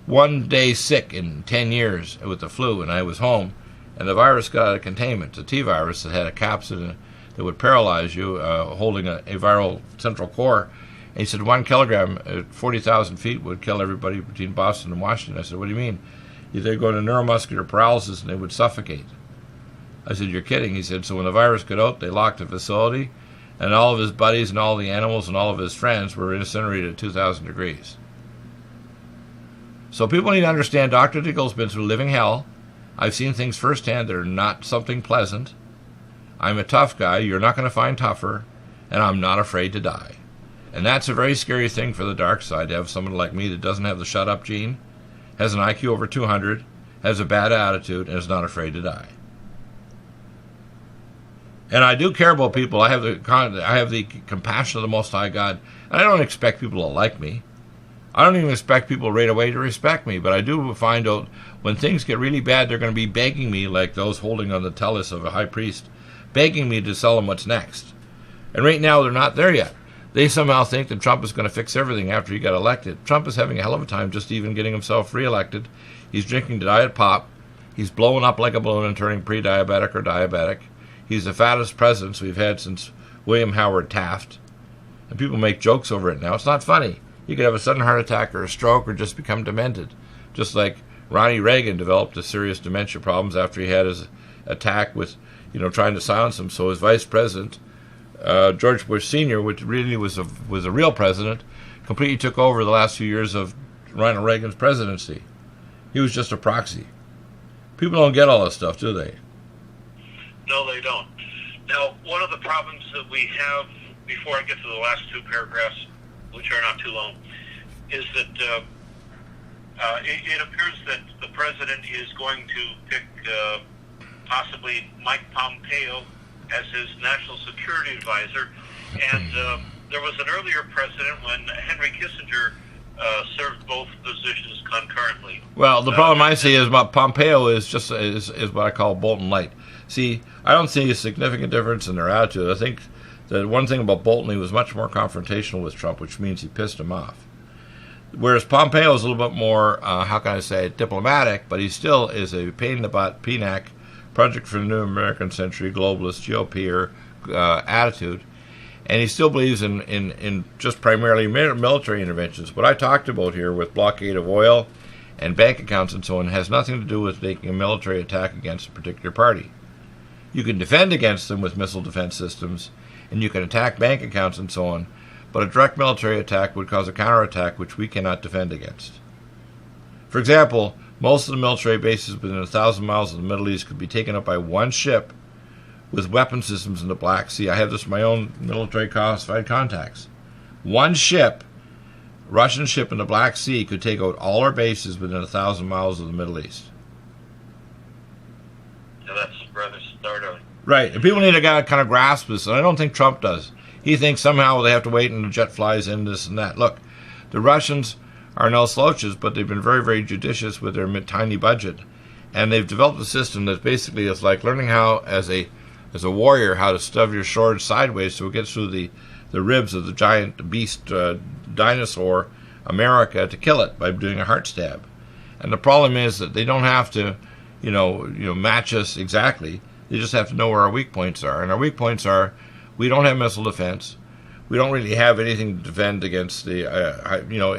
one day sick in 10 years with the flu, and I was home, and the virus got out of containment. The T-virus that had a capsid that would paralyze you, holding a viral central core. And he said 1 kilogram at 40,000 feet would kill everybody between Boston and Washington. I said, what do you mean? They'd go into neuromuscular paralysis and they would suffocate. I said, you're kidding. He said, so when the virus got out, they locked the facility, and all of his buddies and all the animals and all of his friends were incinerated at 2,000 degrees. So people need to understand Dr. Deagle's been through living hell. I've seen things firsthand that are not something pleasant. I'm a tough guy. You're not going to find tougher. And I'm not afraid to die. And that's a very scary thing for the dark side, to have someone like me that doesn't have the shut-up gene, has an IQ over 200, has a bad attitude, and is not afraid to die. And I do care about people. I have the compassion of the Most High God, and I don't expect people to like me. I don't even expect people right away to respect me, but I do find out when things get really bad, they're going to be begging me, like those holding on the tellus of a high priest, begging me to tell them what's next. And right now, they're not there yet. They somehow think that Trump is going to fix everything after he got elected. Trump is having a hell of a time just even getting himself reelected. He's drinking diet pop. He's blowing up like a balloon and turning pre-diabetic or diabetic. He's the fattest president we've had since William Howard Taft. And people make jokes over it now. It's not funny. You could have a sudden heart attack or a stroke or just become demented. Just like Ronnie Reagan developed a serious dementia problems after he had his attack with, trying to silence him. So his vice president, George Bush Sr., which really was a real president, completely took over the last few years of Ronald Reagan's presidency. He was just a proxy. People don't get all this stuff, do they? No, they don't. Now, one of the problems that we have, before I get to the last two paragraphs, which are not too long, is that it appears that the president is going to pick possibly Mike Pompeo as his national security advisor. And there was an earlier precedent when Henry Kissinger served both positions concurrently. Well, the problem I see is Pompeo is what I call Bolton light. See, I don't see a significant difference in their attitude. I think the one thing about Bolton, he was much more confrontational with Trump, which means he pissed him off. Whereas Pompeo is a little bit more, diplomatic, but he still is a pain-in-the-butt, PNAC, Project for the New American Century, globalist, GOP attitude. And he still believes in just primarily military interventions. What I talked about here with blockade of oil and bank accounts and so on has nothing to do with making a military attack against a particular party. You can defend against them with missile defense systems, and you can attack bank accounts and so on, but a direct military attack would cause a counterattack which we cannot defend against. For example, most of the military bases within 1,000 miles of the Middle East could be taken up by one ship with weapon systems in the Black Sea. I have this from my own military classified contacts. One ship, Russian ship in the Black Sea, could take out all our bases within 1,000 miles of the Middle East. Yeah, that's rather startling. Right, and people need to kind of grasp this, and I don't think Trump does. He thinks somehow they have to wait and the jet flies in, this and that. Look, the Russians are no slouches, but they've been very, very judicious with their tiny budget, and they've developed a system that basically is like learning how, as a warrior, how to stub your sword sideways so it gets through the ribs of the giant beast dinosaur America to kill it by doing a heart stab. And the problem is that they don't have to, match us exactly. They just have to know where our weak points are. And our weak points are, we don't have missile defense. We don't really have anything to defend against the,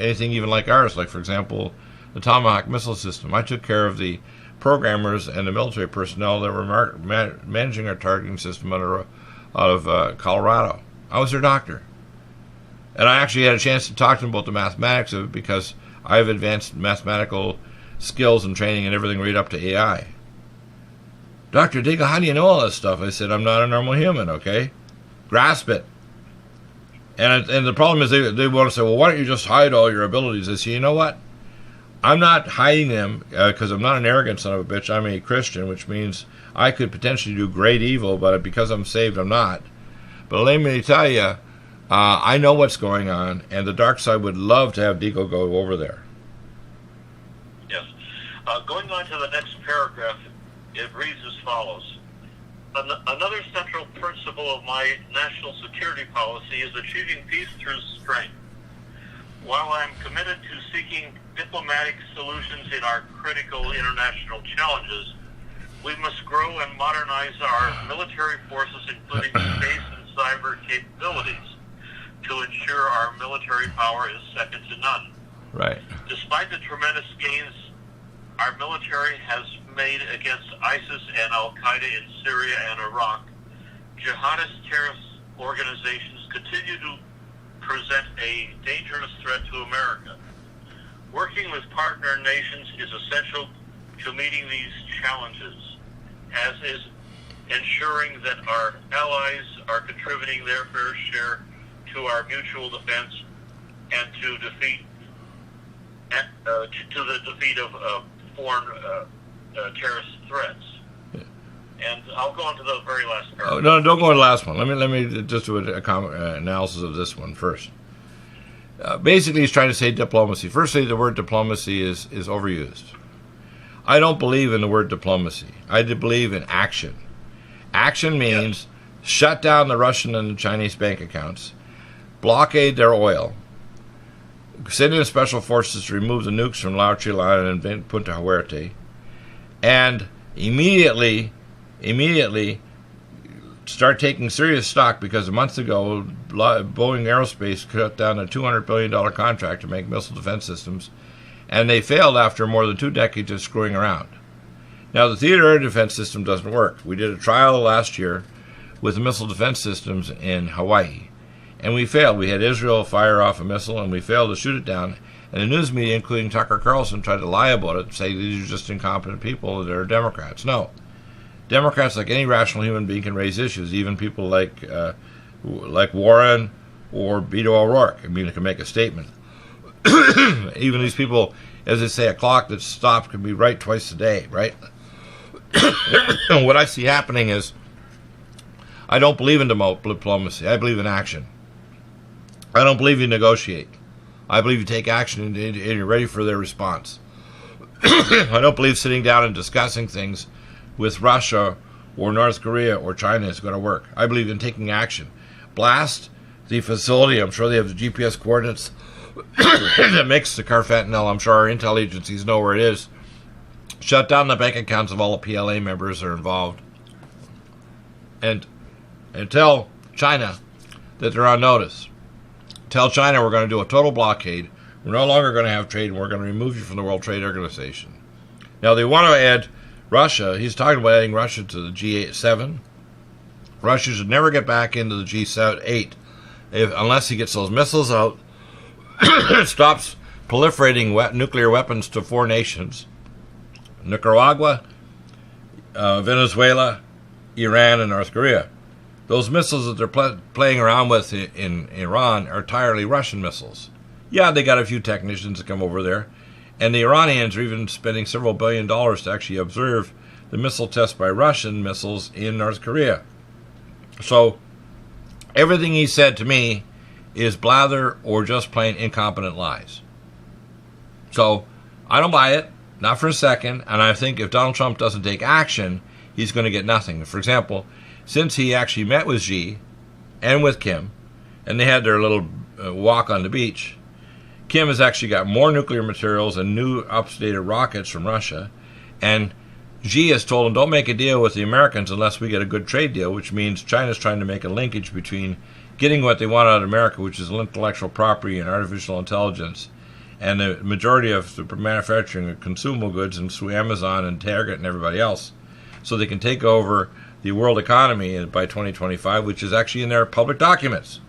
anything even like ours. Like, for example, the Tomahawk missile system. I took care of the programmers and the military personnel that were managing our targeting system out of Colorado. I was their doctor. And I actually had a chance to talk to them about the mathematics of it because I have advanced mathematical skills and training and everything right up to AI. Dr. Diggle, how do you know all this stuff? I said, I'm not a normal human, okay? Grasp it. And the problem is they want to say, well, why don't you just hide all your abilities? I say, you know what? I'm not hiding them because I'm not an arrogant son of a bitch. I'm a Christian, which means I could potentially do great evil, but because I'm saved, I'm not. But let me tell you, I know what's going on, and the dark side would love to have Deagle go over there. Yes. Going on to the next paragraph, it reads as follows. Another central principle of my national security policy is achieving peace through strength. While I'm committed to seeking diplomatic solutions in our critical international challenges, we must grow and modernize our military forces, including space and cyber capabilities, to ensure our military power is second to none. Right. Despite the tremendous gains our military has made against ISIS and Al-Qaeda in Syria and Iraq, jihadist terrorist organizations continue to present a dangerous threat to America. Working with partner nations is essential to meeting these challenges, as is ensuring that our allies are contributing their fair share to our mutual defense and to the defeat of foreign terrorist threats. And I'll go on to the very last paragraph. Oh, no, don't go to the last one. Let me just do a analysis of this one first. Basically, he's trying to say diplomacy. Firstly, the word diplomacy is overused. I don't believe in the word diplomacy. I believe in action. Action means shut down the Russian and the Chinese bank accounts, blockade their oil, send in special forces to remove the nukes from La Chilana and Punta Huerte, and immediately start taking serious stock, because a month ago Boeing Aerospace cut down a $200 billion contract to make missile defense systems, and they failed after more than 2 decades of screwing around. Now, the theater air defense system doesn't work. We did a trial last year with the missile defense systems in Hawaii, and we failed. We had Israel fire off a missile, and we failed to shoot it down. And the news media, including Tucker Carlson, tried to lie about it, say these are just incompetent people that are Democrats. No. Democrats, like any rational human being, can raise issues. Even people like Warren or Beto O'Rourke. I mean, they can make a statement. Even these people, as they say, a clock that's stopped can be right twice a day, right? What I see happening is, I don't believe in diplomacy. I believe in action. I don't believe you negotiate. I believe you take action and you're ready for their response. I don't believe sitting down and discussing things with Russia or North Korea or China is going to work. I believe in taking action. Blast the facility. I'm sure they have the GPS coordinates that makes the carfentanil. I'm sure our intel agencies know where it is. Shut down the bank accounts of all the PLA members that are involved. And tell China that they're on notice. Tell China we're going to do a total blockade. We're no longer going to have trade, and we're going to remove you from the World Trade Organization. Now, they want to add Russia. He's talking about adding Russia to the G7. Russia should never get back into the G8 unless he gets those missiles out, stops proliferating nuclear weapons to 4 nations: Nicaragua, Venezuela, Iran, and North Korea. Those missiles that they're playing around with in Iran are entirely Russian missiles. Yeah, they got a few technicians that come over there, and the Iranians are even spending several $1 billion to actually observe the missile test by Russian missiles in North Korea. So everything he said to me is blather or just plain incompetent lies. So I don't buy it, not for a second, and I think if Donald Trump doesn't take action, he's going to get nothing. For example, since he actually met with Xi and with Kim, and they had their little walk on the beach, Kim has actually got more nuclear materials and new updated rockets from Russia, and Xi has told him, don't make a deal with the Americans unless we get a good trade deal, which means China's trying to make a linkage between getting what they want out of America, which is intellectual property and artificial intelligence, and the majority of the manufacturing of consumable goods and through Amazon and Target and everybody else, so they can take over the world economy by 2025, which is actually in their public documents.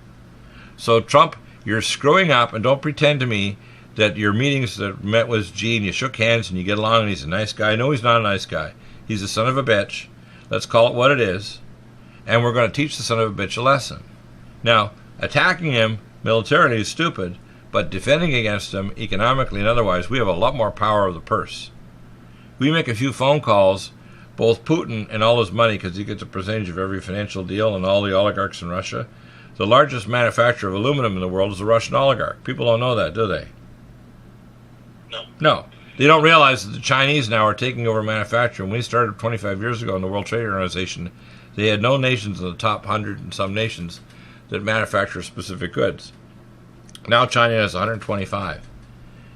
So Trump, you're screwing up, and don't pretend to me that your meetings that met with Xi and you shook hands and you get along and he's a nice guy. No, he's not a nice guy. He's a son of a bitch. Let's call it what it is. And we're going to teach the son of a bitch a lesson. Now, attacking him militarily is stupid, but defending against him economically and otherwise, we have a lot more power of the purse. We make a few phone calls, both Putin and all his money, because he gets a percentage of every financial deal and all the oligarchs in Russia. The largest manufacturer of aluminum in the world is a Russian oligarch. People don't know that, do they? No. They don't realize that the Chinese now are taking over manufacturing. When we started 25 years ago in the World Trade Organization, they had no nations in the top 100 and some nations that manufacture specific goods. Now China has 125.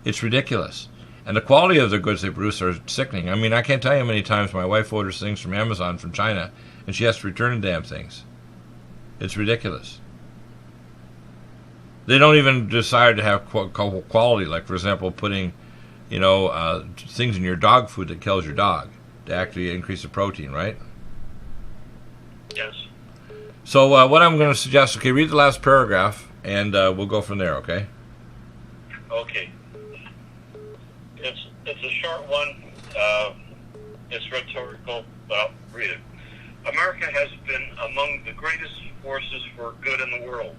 It's ridiculous. And the quality of the goods they produce are sickening. I mean, I can't tell you how many times my wife orders things from Amazon from China, and she has to return the damn things. It's ridiculous. They don't even desire to have quality, like, for example, putting, things in your dog food that kills your dog to actually increase the protein, right? Yes. So what I'm going to suggest, okay, read the last paragraph, and we'll go from there, okay? Okay. It's a short one. It's rhetorical, but I'll read it. America has been among the greatest forces for good in the world.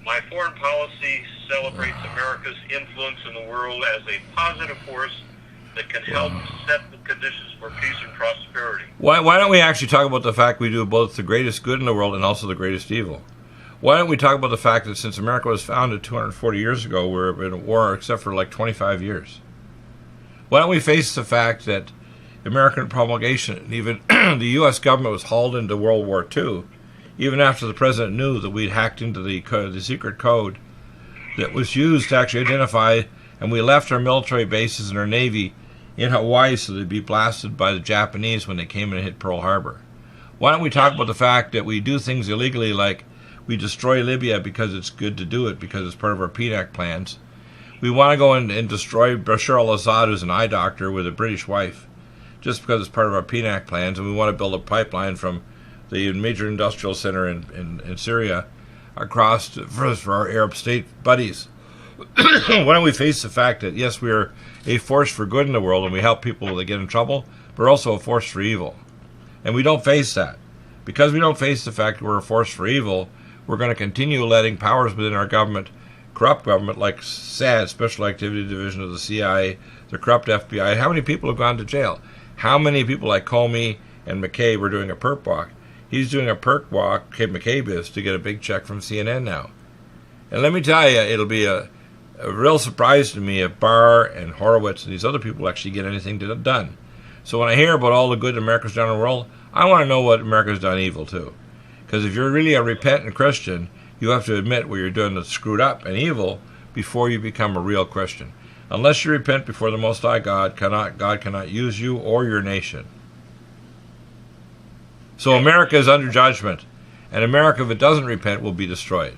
My foreign policy celebrates America's influence in the world as a positive force that can help set the conditions for peace and prosperity. Why don't we actually talk about the fact we do both the greatest good in the world and also the greatest evil? Why don't we talk about the fact that since America was founded 240 years ago, we're in a war except for like 25 years? Why don't we face the fact that American promulgation, and even the U.S. government was hauled into World War II, even after the president knew that we'd hacked into the secret code that was used to actually identify, and we left our military bases and our Navy in Hawaii so they'd be blasted by the Japanese when they came in and hit Pearl Harbor. Why don't we talk about the fact that we do things illegally, like we destroy Libya because it's good to do it, because it's part of our PNAC plans. We want to go in and destroy Bashar al-Assad, who's an eye doctor with a British wife, just because it's part of our PNAC plans, and we want to build a pipeline from the major industrial center in Syria across for our Arab state buddies. Why don't we face the fact that, yes, we are a force for good in the world and we help people that get in trouble, but we're also a force for evil. And we don't face that. Because we don't face the fact that we're a force for evil, we're going to continue letting powers within our government, corrupt government like SAD, Special Activity Division of the CIA, the corrupt FBI. How many people have gone to jail? How many people like Comey and McCabe are doing a perp walk? He's doing a perk walk, McCabe is, to get a big check from CNN now. And let me tell you, it'll be a real surprise to me if Barr and Horowitz and these other people actually get anything done. So when I hear about all the good America's done in the world, I want to know what America's done evil too. Because if you're really a repentant Christian, you have to admit what you're doing that's screwed up and evil before you become a real Christian. Unless you repent before the Most High God cannot use you or your nation. So America is under judgment, and America, if it doesn't repent, will be destroyed.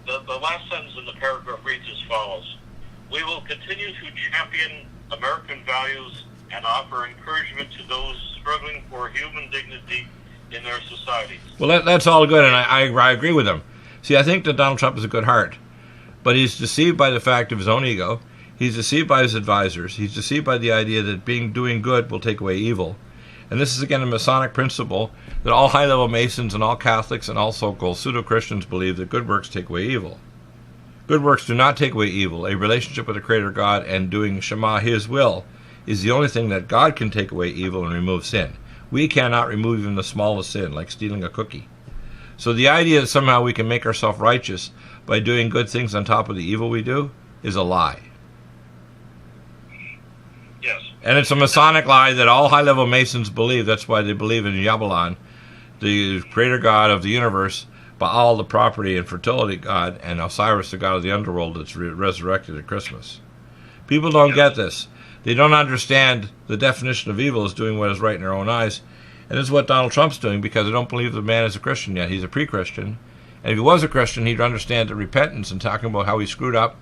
The last sentence in the paragraph reads as follows: "We will continue to champion American values and offer encouragement to those struggling for human dignity in their societies." Well, that's all good, and I agree with him. See, I think that Donald Trump has a good heart, but he's deceived by the fact of his own ego. He's deceived by his advisors. He's deceived by the idea that doing good will take away evil. And this is, again, a Masonic principle that all high-level Masons and all Catholics and all so-called pseudo-Christians believe that good works take away evil. Good works do not take away evil. A relationship with the Creator God and doing Shema, His will, is the only thing that God can take away evil and remove sin. We cannot remove even the smallest sin, like stealing a cookie. So the idea that somehow we can make ourselves righteous by doing good things on top of the evil we do is a lie. Yes. And it's a Masonic lie that all high-level Masons believe. That's why they believe in Yabalan, the creator god of the universe, Baal, the property and fertility god, and Osiris, the god of the underworld that's resurrected at Christmas. People don't get this. They don't understand the definition of evil as doing what is right in their own eyes. And this is what Donald Trump's doing, because I don't believe the man is a Christian yet. He's a pre-Christian. And if he was a Christian, he'd understand that repentance and talking about how he screwed up.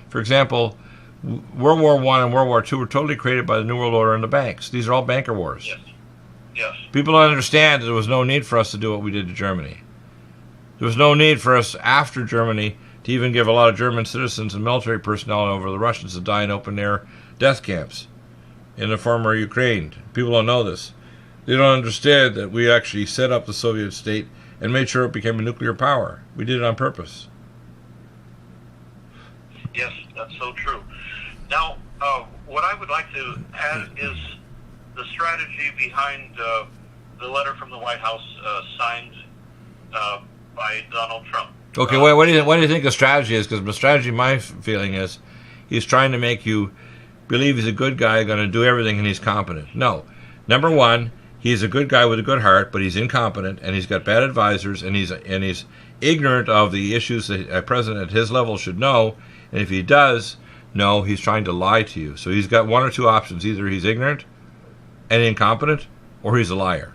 For example, World War I and World War II were totally created by the New World Order and the banks. These are all banker wars. Yes. Yes. People don't understand that there was no need for us to do what we did to Germany. There was no need for us after Germany to even give a lot of German citizens and military personnel over the Russians to die in open-air death camps in the former Ukraine. People don't know this. They don't understand that we actually set up the Soviet state and made sure it became a nuclear power. We did it on purpose. Yes, that's so true. Now, what I would like to add is the strategy behind the letter from the White House signed by Donald Trump. Okay, what do you think the strategy is? Because the strategy, my feeling is, he's trying to make you believe he's a good guy, going to do everything, and he's competent. No. Number one, he's a good guy with a good heart, but he's incompetent, and he's got bad advisors, and he's ignorant of the issues that a president at his level should know. And if he does know, he's trying to lie to you. So he's got one or two options: either he's ignorant and incompetent, or he's a liar.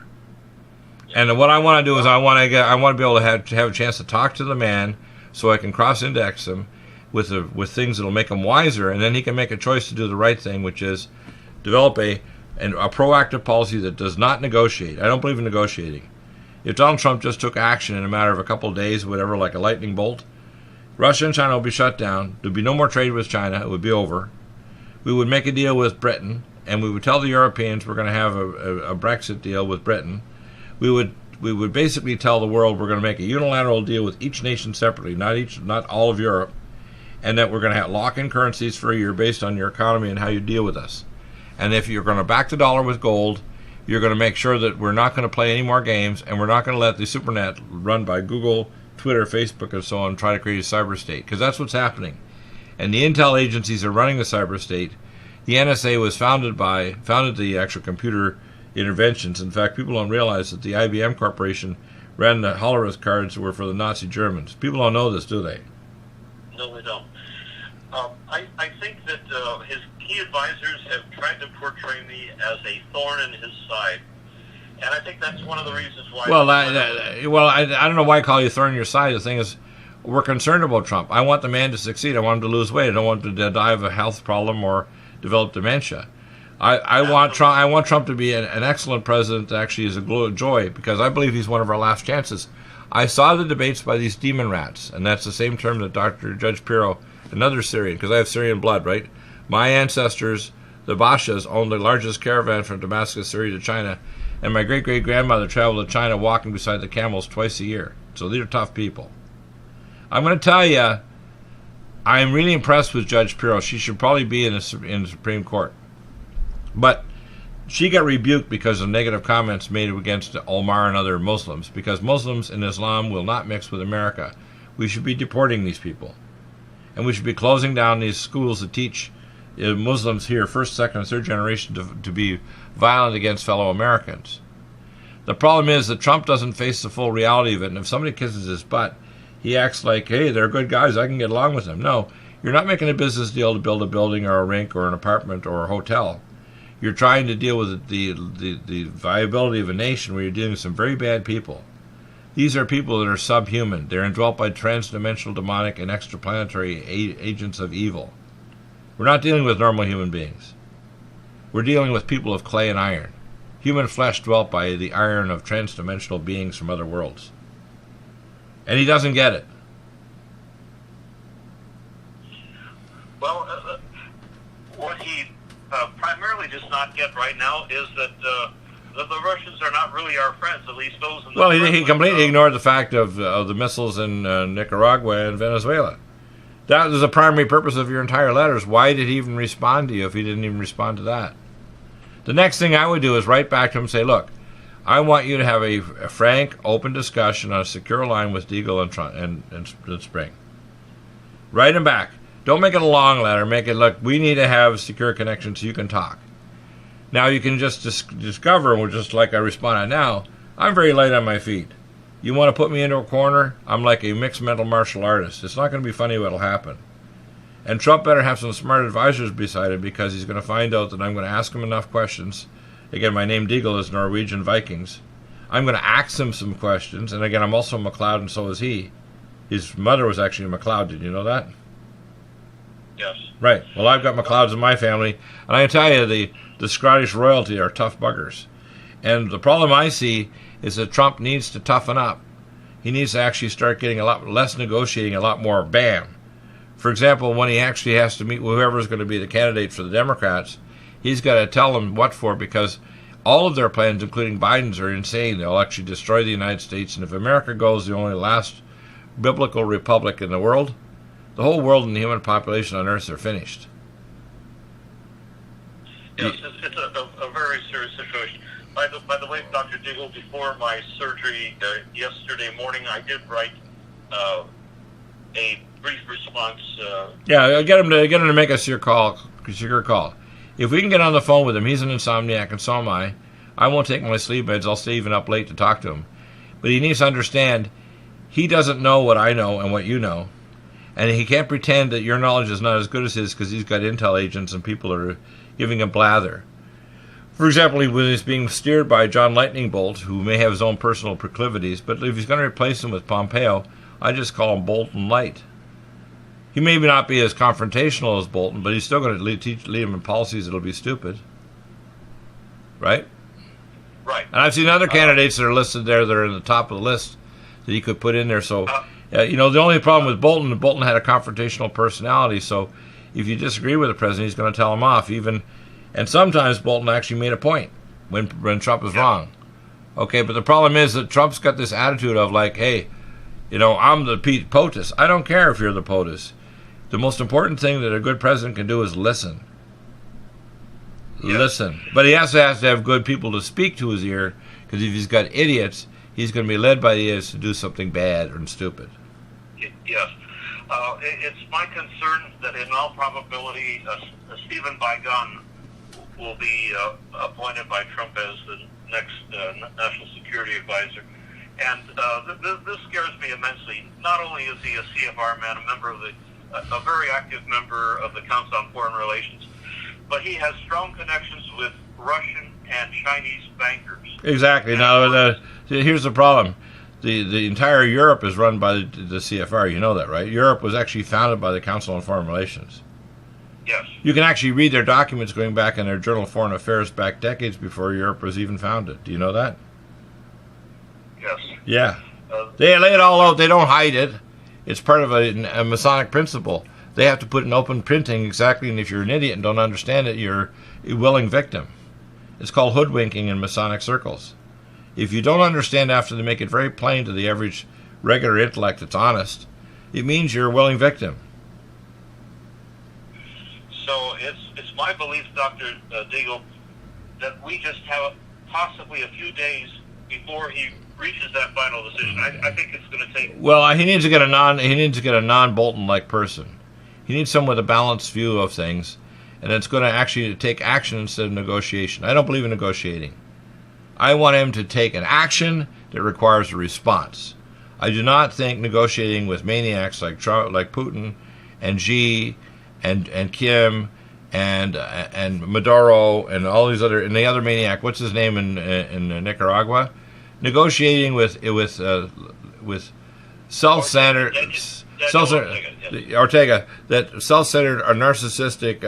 And what I want to do is I want to be able to have a chance to talk to the man, so I can cross-index him with things that'll make him wiser, and then he can make a choice to do the right thing, which is develop a proactive policy that does not negotiate. I don't believe in negotiating. If Donald Trump just took action in a matter of a couple of days, whatever, like a lightning bolt, Russia and China will be shut down. There'd be no more trade with China. It would be over. We would make a deal with Britain, and we would tell the Europeans we're going to have a Brexit deal with Britain. We would basically tell the world we're going to make a unilateral deal with each nation separately, not all of Europe. and that we're going to have lock-in currencies for a year based on your economy and how you deal with us. And if you're going to back the dollar with gold, you're going to make sure that we're not going to play any more games, and we're not going to let the supernet run by Google, Twitter, Facebook, and so on try to create a cyber state, because that's what's happening. And the intel agencies are running the cyber state. The NSA was founded the actual computer interventions. In fact, people don't realize that the IBM Corporation ran the Hollerith cards that were for the Nazi Germans. People don't know this, do they? No, they don't. I think that his key advisors have tried to portray me as a thorn in his side, and I think that's one of the reasons why. Well, I don't know why I call you thorn in your side. The thing is, we're concerned about Trump. I want the man to succeed. I want him to lose weight. I don't want him to die of a health problem or develop dementia. I want Trump to be an excellent president that actually is a joy, because I believe he's one of our last chances. I saw the debates by these demon rats, and that's the same term that Judge Pirro, another Syrian, because I have Syrian blood, right? My ancestors, the Bashas, owned the largest caravan from Damascus, Syria to China, and my great-great-grandmother traveled to China walking beside the camels twice a year. So these are tough people. I'm going to tell you, I'm really impressed with Judge Pirro. She should probably be in the Supreme Court. But she got rebuked because of negative comments made against Omar and other Muslims, because Muslims and Islam will not mix with America. We should be deporting these people. And we should be closing down these schools that teach Muslims here, first, second, and third generation, to be violent against fellow Americans. The problem is that Trump doesn't face the full reality of it, and if somebody kisses his butt, he acts like, hey, they're good guys, I can get along with them. No, you're not making a business deal to build a building or a rink or an apartment or a hotel. You're trying to deal with the viability of a nation where you're dealing with some very bad people. These are people that are subhuman. They're indwelt by transdimensional, demonic, and extraplanetary agents of evil. We're not dealing with normal human beings. We're dealing with people of clay and iron. Human flesh dwelt by the iron of transdimensional beings from other worlds. And he doesn't get it. Well, what he primarily does not get right now is that the Russians are not really our friends, at least those in the... Well, he completely ignored the fact of the missiles in Nicaragua and Venezuela. That was the primary purpose of your entire letters. Why did he even respond to you if he didn't even respond to that? The next thing I would do is write back to him and say, look, I want you to have a frank, open discussion on a secure line with Deagle and Spring. Write him back. Don't make it a long letter. Make it, look, we need to have a secure connection so you can talk. Now you can just discover, just like I responded now, I'm very light on my feet. You want to put me into a corner? I'm like a mixed mental martial artist. It's not going to be funny what'll happen. And Trump better have some smart advisors beside him, because he's going to find out that I'm going to ask him enough questions. Again, my name Deagle is Norwegian Vikings. I'm going to ask him some questions. And again, I'm also a MacLeod, and so is he. His mother was actually a MacLeod. Did you know that? Yes. Right. Well, I've got MacLeods in my family. And I can tell you, the Scottish royalty are tough buggers. And the problem I see is that Trump needs to toughen up. He needs to actually start getting a lot less negotiating, a lot more bam. For example, when he actually has to meet whoever's going to be the candidate for the Democrats, he's got to tell them what for, because all of their plans, including Biden's, are insane. They'll actually destroy the United States. And if America goes the only last biblical republic in the world, the whole world and the human population on Earth are finished. Yes, it's a very serious situation. By the way, Dr. Deagle, before my surgery yesterday morning, I did write a brief response. Yeah, get him to make us your call. If we can get on the phone with him, he's an insomniac, and so am I. I won't take my sleep meds. I'll stay even up late to talk to him. But he needs to understand he doesn't know what I know and what you know. And he can't pretend that your knowledge is not as good as his, because he's got intel agents and people that are giving him blather. For example, when he's being steered by John Lightning Bolt, who may have his own personal proclivities, but if he's going to replace him with Pompeo, I just call him Bolton Light. He may not be as confrontational as Bolton, but he's still going to lead him in policies that'll be stupid. Right? Right. And I've seen other candidates that are listed there that are in the top of the list that he could put in there. So, the only problem with Bolton had a confrontational personality, so if you disagree with the president, he's going to tell him off. And sometimes Bolton actually made a point when Trump was wrong. Okay, but the problem is that Trump's got this attitude of like, hey, I'm the POTUS. I don't care if you're the POTUS. The most important thing that a good president can do is listen. Yes. Listen. But he also has to have good people to speak to his ear, because if he's got idiots, he's going to be led by the idiots to do something bad and stupid. Yes. It's my concern that in all probability, Stephen Biden will be appointed by Trump as the next national security advisor. And this scares me immensely. Not only is he a CFR man, a very active member of the Council on Foreign Relations, but he has strong connections with Russian and Chinese bankers. Exactly. Now, here's the problem. The entire Europe is run by the CFR. You know that, right? Europe was actually founded by the Council on Foreign Relations. Yes. You can actually read their documents going back in their Journal of Foreign Affairs back decades before Europe was even founded. Do you know that? Yes. Yeah. They lay it all out. They don't hide it. It's part of a Masonic principle. They have to put in open printing exactly, and if you're an idiot and don't understand it, you're a willing victim. It's called hoodwinking in Masonic circles. If you don't understand after they make it very plain to the average regular intellect that's honest, it means you're a willing victim. So it's my belief, Dr. Deagle, that we just have possibly a few days before he reaches that final decision. I think it's going to take. Well, he needs to get a non-Bolton-like person. He needs someone with a balanced view of things, and it's going to actually take action instead of negotiation. I don't believe in negotiating. I want him to take an action that requires a response. I do not think negotiating with maniacs like Putin and Xi and Kim and Maduro and all these other and the other maniac. What's his name in Nicaragua? Negotiating with self-centered Ortega, that self-centered or narcissistic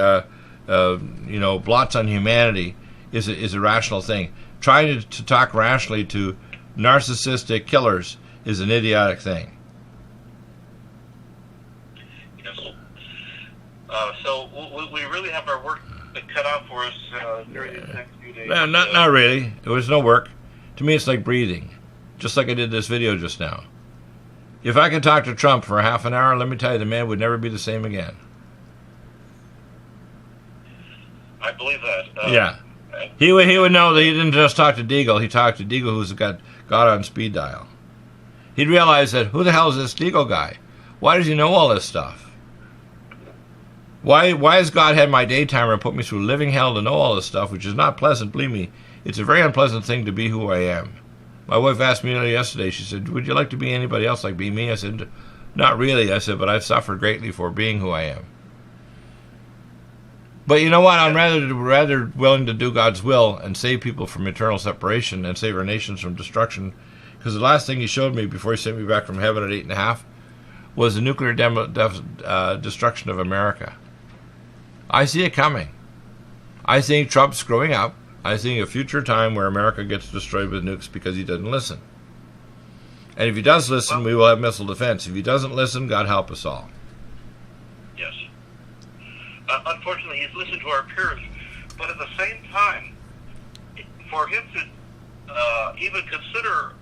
blots on humanity is a rational thing. Trying to talk rationally to narcissistic killers is an idiotic thing. Yes. So we really have our work cut out for us during these next few days. No, not really. It was no work. To me, it's like breathing, just like I did this video just now. If I could talk to Trump for half an hour, let me tell you, the man would never be the same again. I believe that. Yeah. He would know that he didn't just talk to Deagle. He talked to Deagle, who's got God on speed dial. He'd realize that, who the hell is this Deagle guy? Why does he know all this stuff? Why has God had my daytimer and put me through living hell to know all this stuff, which is not pleasant, believe me. It's a very unpleasant thing to be who I am. My wife asked me yesterday, she said, would you like to be anybody else like be me? I said, not really. I said, but I've suffered greatly for being who I am. But you know what? I'm rather willing to do God's will and save people from eternal separation and save our nations from destruction. Because the last thing he showed me before he sent me back from heaven at 8.5 was the nuclear destruction of America. I see it coming. I think Trump's screwing up. I think a future time where America gets destroyed with nukes because he doesn't listen. And if he does listen, we will have missile defense. If he doesn't listen, God help us all. Yes. Unfortunately, he's listened to our peers, but at the same time, for him to even consider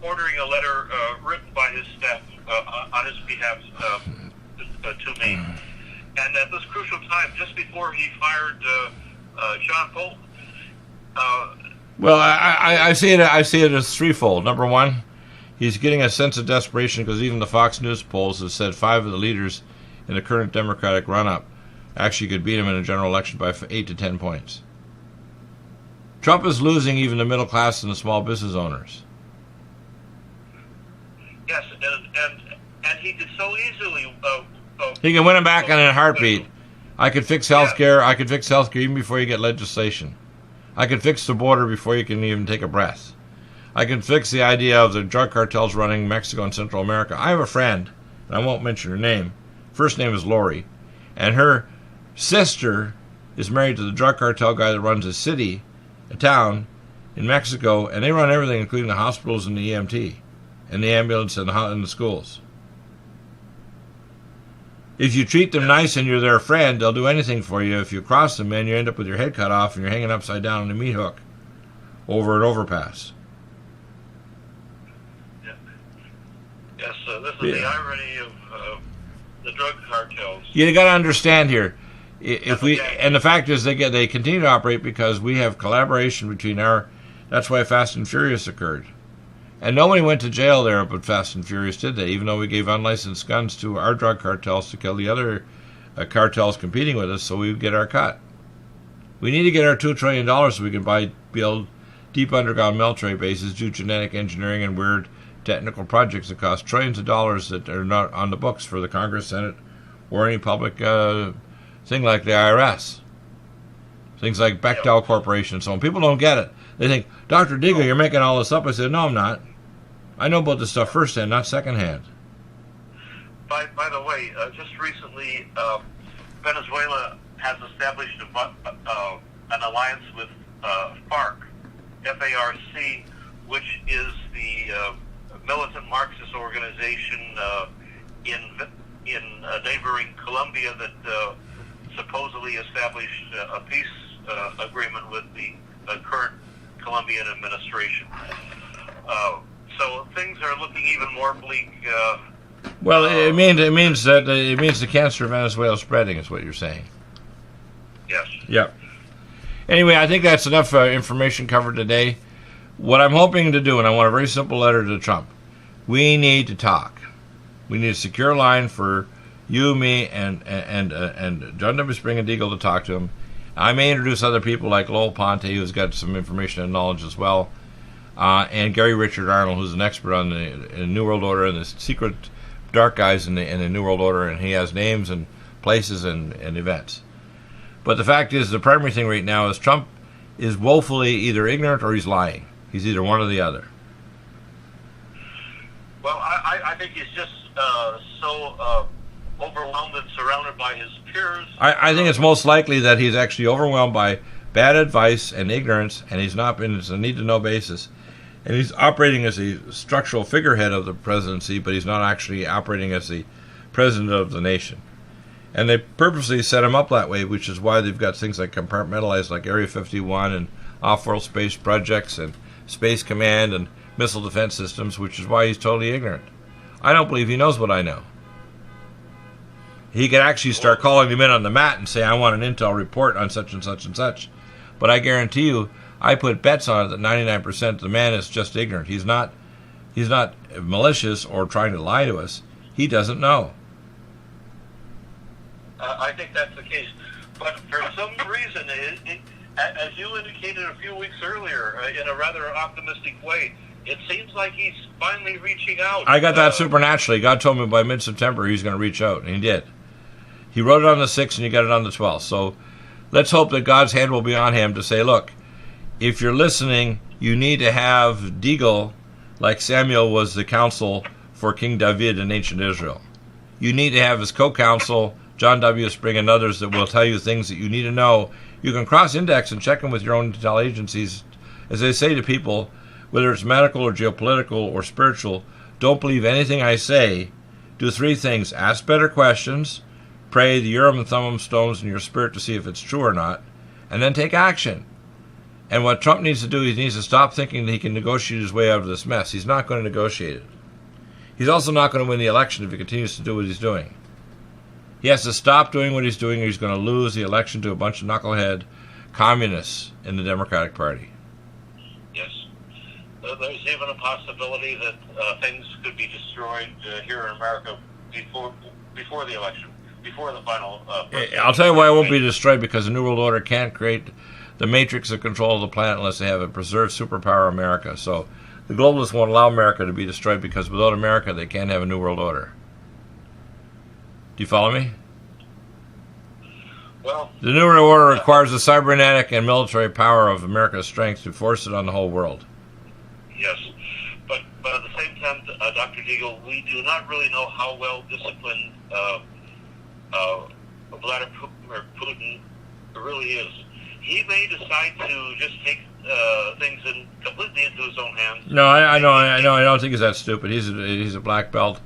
ordering a letter written by his staff on his behalf to me, and at this crucial time, just before he fired John Bolton. Well, I see it as threefold. Number one, he's getting a sense of desperation because even the Fox News polls have said 5 of the leaders in the current Democratic run-up actually could beat him in a general election by 8 to 10 points. Trump is losing even the middle class and the small business owners. Yes, and he could so easily. He can win them back in a heartbeat. I could fix healthcare. I could fix healthcare even before you get legislation. I could fix the border before you can even take a breath. I can fix the idea of the drug cartels running Mexico and Central America. I have a friend, and I won't mention her name. First name is Lori, and her sister is married to the drug cartel guy that runs a town in Mexico, and they run everything, including the hospitals and the EMT, and the ambulance and the schools. If you treat them nice and you're their friend, they'll do anything for you. If you cross them, man, you end up with your head cut off and you're hanging upside down on a meat hook over an overpass. Yes, this is the irony the drug cartels. You got to understand here, and the fact is they continue to operate because we have collaboration between our. That's why Fast and Furious occurred, and nobody went to jail there but Fast and Furious, did they? Even though we gave unlicensed guns to our drug cartels to kill the other cartels competing with us, so we would get our cut. We need to get our $2 trillion so we can build deep underground military bases, do genetic engineering and weird technical projects that cost trillions of dollars that are not on the books for the Congress, Senate, or any public thing like the IRS. Things like Bechtel Corporation and so on. People don't get it. They think, Dr. Deagle, you're making all this up. I said, no, I'm not. I know about this stuff firsthand, not secondhand. By the way, just recently, Venezuela has established an alliance with FARC, F-A-R-C, which is the militant Marxist organization in neighboring Colombia that supposedly established a peace agreement with the current Colombian administration. So things are looking even more bleak. Well, it means the cancer of Venezuela is spreading, is what you're saying. Yes. Yep. Anyway, I think that's enough information covered today. What I'm hoping to do, and I want a very simple letter to Trump, we need to talk. We need a secure line for you, me, and John W. Spring and Deagle to talk to him. I may introduce other people like Lowell Ponte, who's got some information and knowledge as well, and Gary Richard Arnold, who's an expert on the New World Order and the secret dark guys in the New World Order, and he has names and places and events. But the fact is, the primary thing right now is Trump is woefully either ignorant or he's lying. He's either one or the other. Well, I think he's just so overwhelmed and surrounded by his peers. I think it's most likely that he's actually overwhelmed by bad advice and ignorance, and he's not been. It's a need-to-know basis. And he's operating as a structural figurehead of the presidency, but he's not actually operating as the president of the nation. And they purposely set him up that way, which is why they've got things like compartmentalized, like Area 51 and off-world space projects and Space Command and missile defense systems, which is why he's totally ignorant. I don't believe he knows what I know. He could actually start calling them in on the mat and say, I want an intel report on such and such and such. But I guarantee you, I put bets on it that 99% of the man is just ignorant. He's not malicious or trying to lie to us. He doesn't know. I think that's the case. But for some reason, as you indicated a few weeks earlier, in a rather optimistic way, it seems like he's finally reaching out. I got that supernaturally. God told me by mid-September he's going to reach out, and he did. He wrote it on the 6th, and he got it on the 12th. So let's hope that God's hand will be on him to say, look, if you're listening, you need to have Deagle, like Samuel was the counsel for King David in ancient Israel. You need to have his co-counsel, John W. Spring, and others that will tell you things that you need to know. You can cross-index and check them with your own intel agencies. As they say to people, whether it's medical or geopolitical or spiritual, don't believe anything I say. Do 3 things. Ask better questions. Pray the Urim and Thummim stones in your spirit to see if it's true or not. And then take action. And what Trump needs to do, he needs to stop thinking that he can negotiate his way out of this mess. He's not going to negotiate it. He's also not going to win the election if he continues to do what he's doing. He has to stop doing what he's doing, or he's going to lose the election to a bunch of knucklehead communists in the Democratic Party. Yes. There's even a possibility that things could be destroyed here in America before the election, before the final... I'll tell you why it won't be destroyed, because the New World Order can't create the matrix of control of the planet unless they have a preserved superpower America. So the globalists won't allow America to be destroyed, because without America they can't have a New World Order. Do you follow me? Well, the New World Order requires the cybernetic and military power of America's strength to force it on the whole world. Yes, but at the same time, Dr. Deagle, we do not really know how well disciplined Vladimir Putin really is. He may decide to just take things completely into his own hands. No, I know. I don't think he's that stupid. He's a black belt.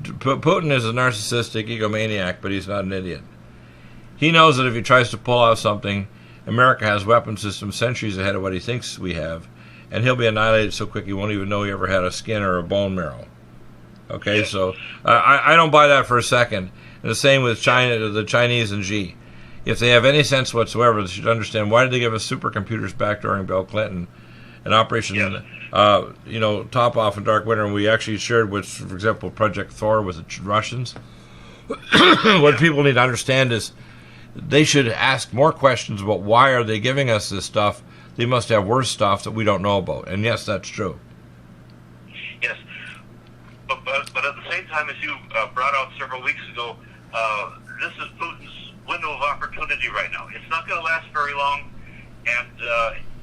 Putin is a narcissistic egomaniac, but he's not an idiot. He knows that if he tries to pull out something, America has weapon systems centuries ahead of what he thinks we have, and he'll be annihilated so quick he won't even know he ever had a skin or a bone marrow. Okay, so I don't buy that for a second. And the same with China, the Chinese and Xi. If they have any sense whatsoever, they should understand why did they give us supercomputers back during Bill Clinton, an operation, top off in Dark Winter, and we actually shared with, for example, Project Thor with the Russians. What people need to understand is they should ask more questions about why are they giving us this stuff. They must have worse stuff that we don't know about. And yes, that's true. Yes. But at the same time, as you brought out several weeks ago, this is Putin's window of opportunity right now. It's not going to last very long, and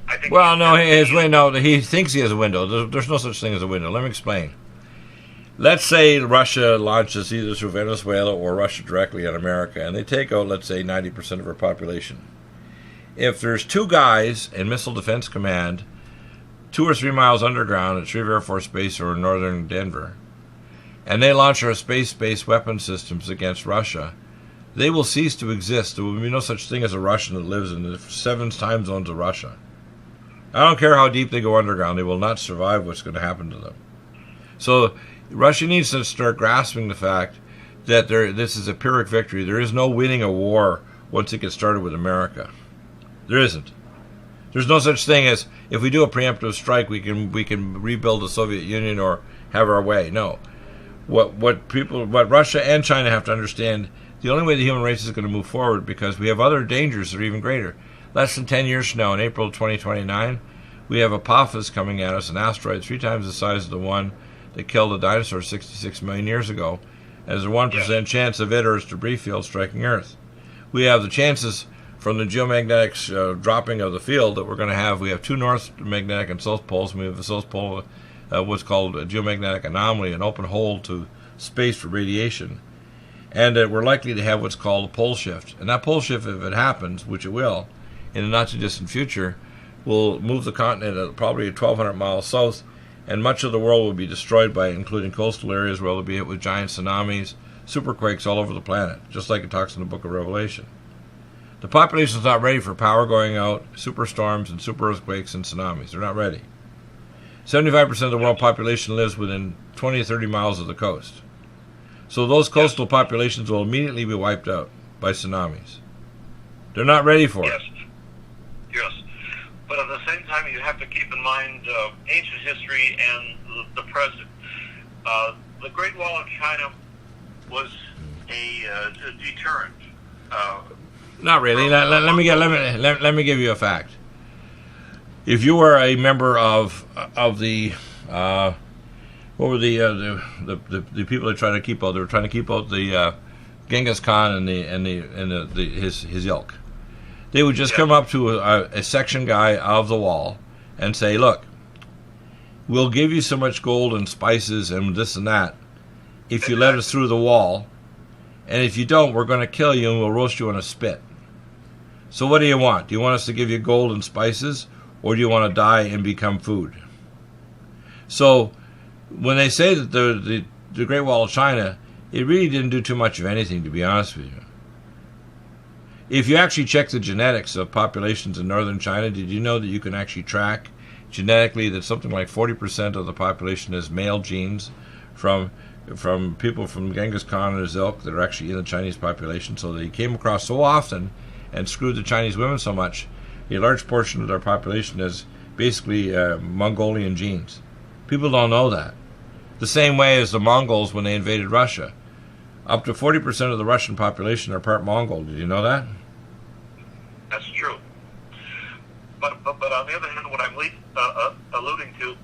I think... Well, no, his window, he thinks he has a window. There's no such thing as a window. Let me explain. Let's say Russia launches either through Venezuela or Russia directly on America, and they take out, let's say, 90% of our population. If there's two guys in Missile Defense Command 2 or 3 miles underground at Shreve Air Force Base or in northern Denver, and they launch our space-based weapon systems against Russia, they will cease to exist. There will be no such thing as a Russian that lives in the 7 time zones of Russia. I don't care how deep they go underground, they will not survive what's going to happen to them. So Russia needs to start grasping the fact that this is a Pyrrhic victory. There is no winning a war once it gets started with America. There isn't. There's no such thing as if we do a preemptive strike, we can rebuild the Soviet Union or have our way. No. What Russia and China have to understand, the only way the human race is going to move forward, because we have other dangers that are even greater. Less than 10 years from now, in April 2029, we have Apophis coming at us, an asteroid 3 times the size of the one that killed a dinosaur 66 million years ago. And there's a 1% chance of it or its debris field striking Earth. We have the chances from the geomagnetic dropping of the field that we're going to have. We have 2 north magnetic and south poles, and we have the south pole, what's called a geomagnetic anomaly, an open hole to space for radiation. And we're likely to have what's called a pole shift. And that pole shift, if it happens, which it will, in the not-too-distant future, will move the continent at probably 1,200 miles south, and much of the world will be destroyed by it, including coastal areas where it'll be hit with giant tsunamis, superquakes all over the planet, just like it talks in the book of Revelation. The population's not ready for power going out, superstorms, and super earthquakes and tsunamis. They're not ready. 75% of the world population lives within 20 to 30 miles of the coast. So those coastal populations will immediately be wiped out by tsunamis. They're not ready for it. Yes. But at the same time, you have to keep in mind ancient history and the present. The Great Wall of China was a deterrent. Not really. Let me give you a fact. If you were a member of the what were the people that trying to keep out? They were trying to keep out the Genghis Khan and his ilk. They would just come up to a section guy of the wall and say, "Look, we'll give you so much gold and spices and this and that if you let us through the wall, and if you don't, we're going to kill you and we'll roast you on a spit. So what do you want? Do you want us to give you gold and spices, or do you want to die and become food?" So when they say that the Great Wall of China, it really didn't do too much of anything, to be honest with you. If you actually check the genetics of populations in northern China, did you know that you can actually track genetically that something like 40% of the population has male genes from people from Genghis Khan and his ilk that are actually in the Chinese population? So they came across so often and screwed the Chinese women so much, a large portion of their population has basically Mongolian genes. People don't know that. The same way as the Mongols when they invaded Russia. Up to 40% of the Russian population are part Mongol. Did you know that? That's true. But on the other hand, what I'm alluding to,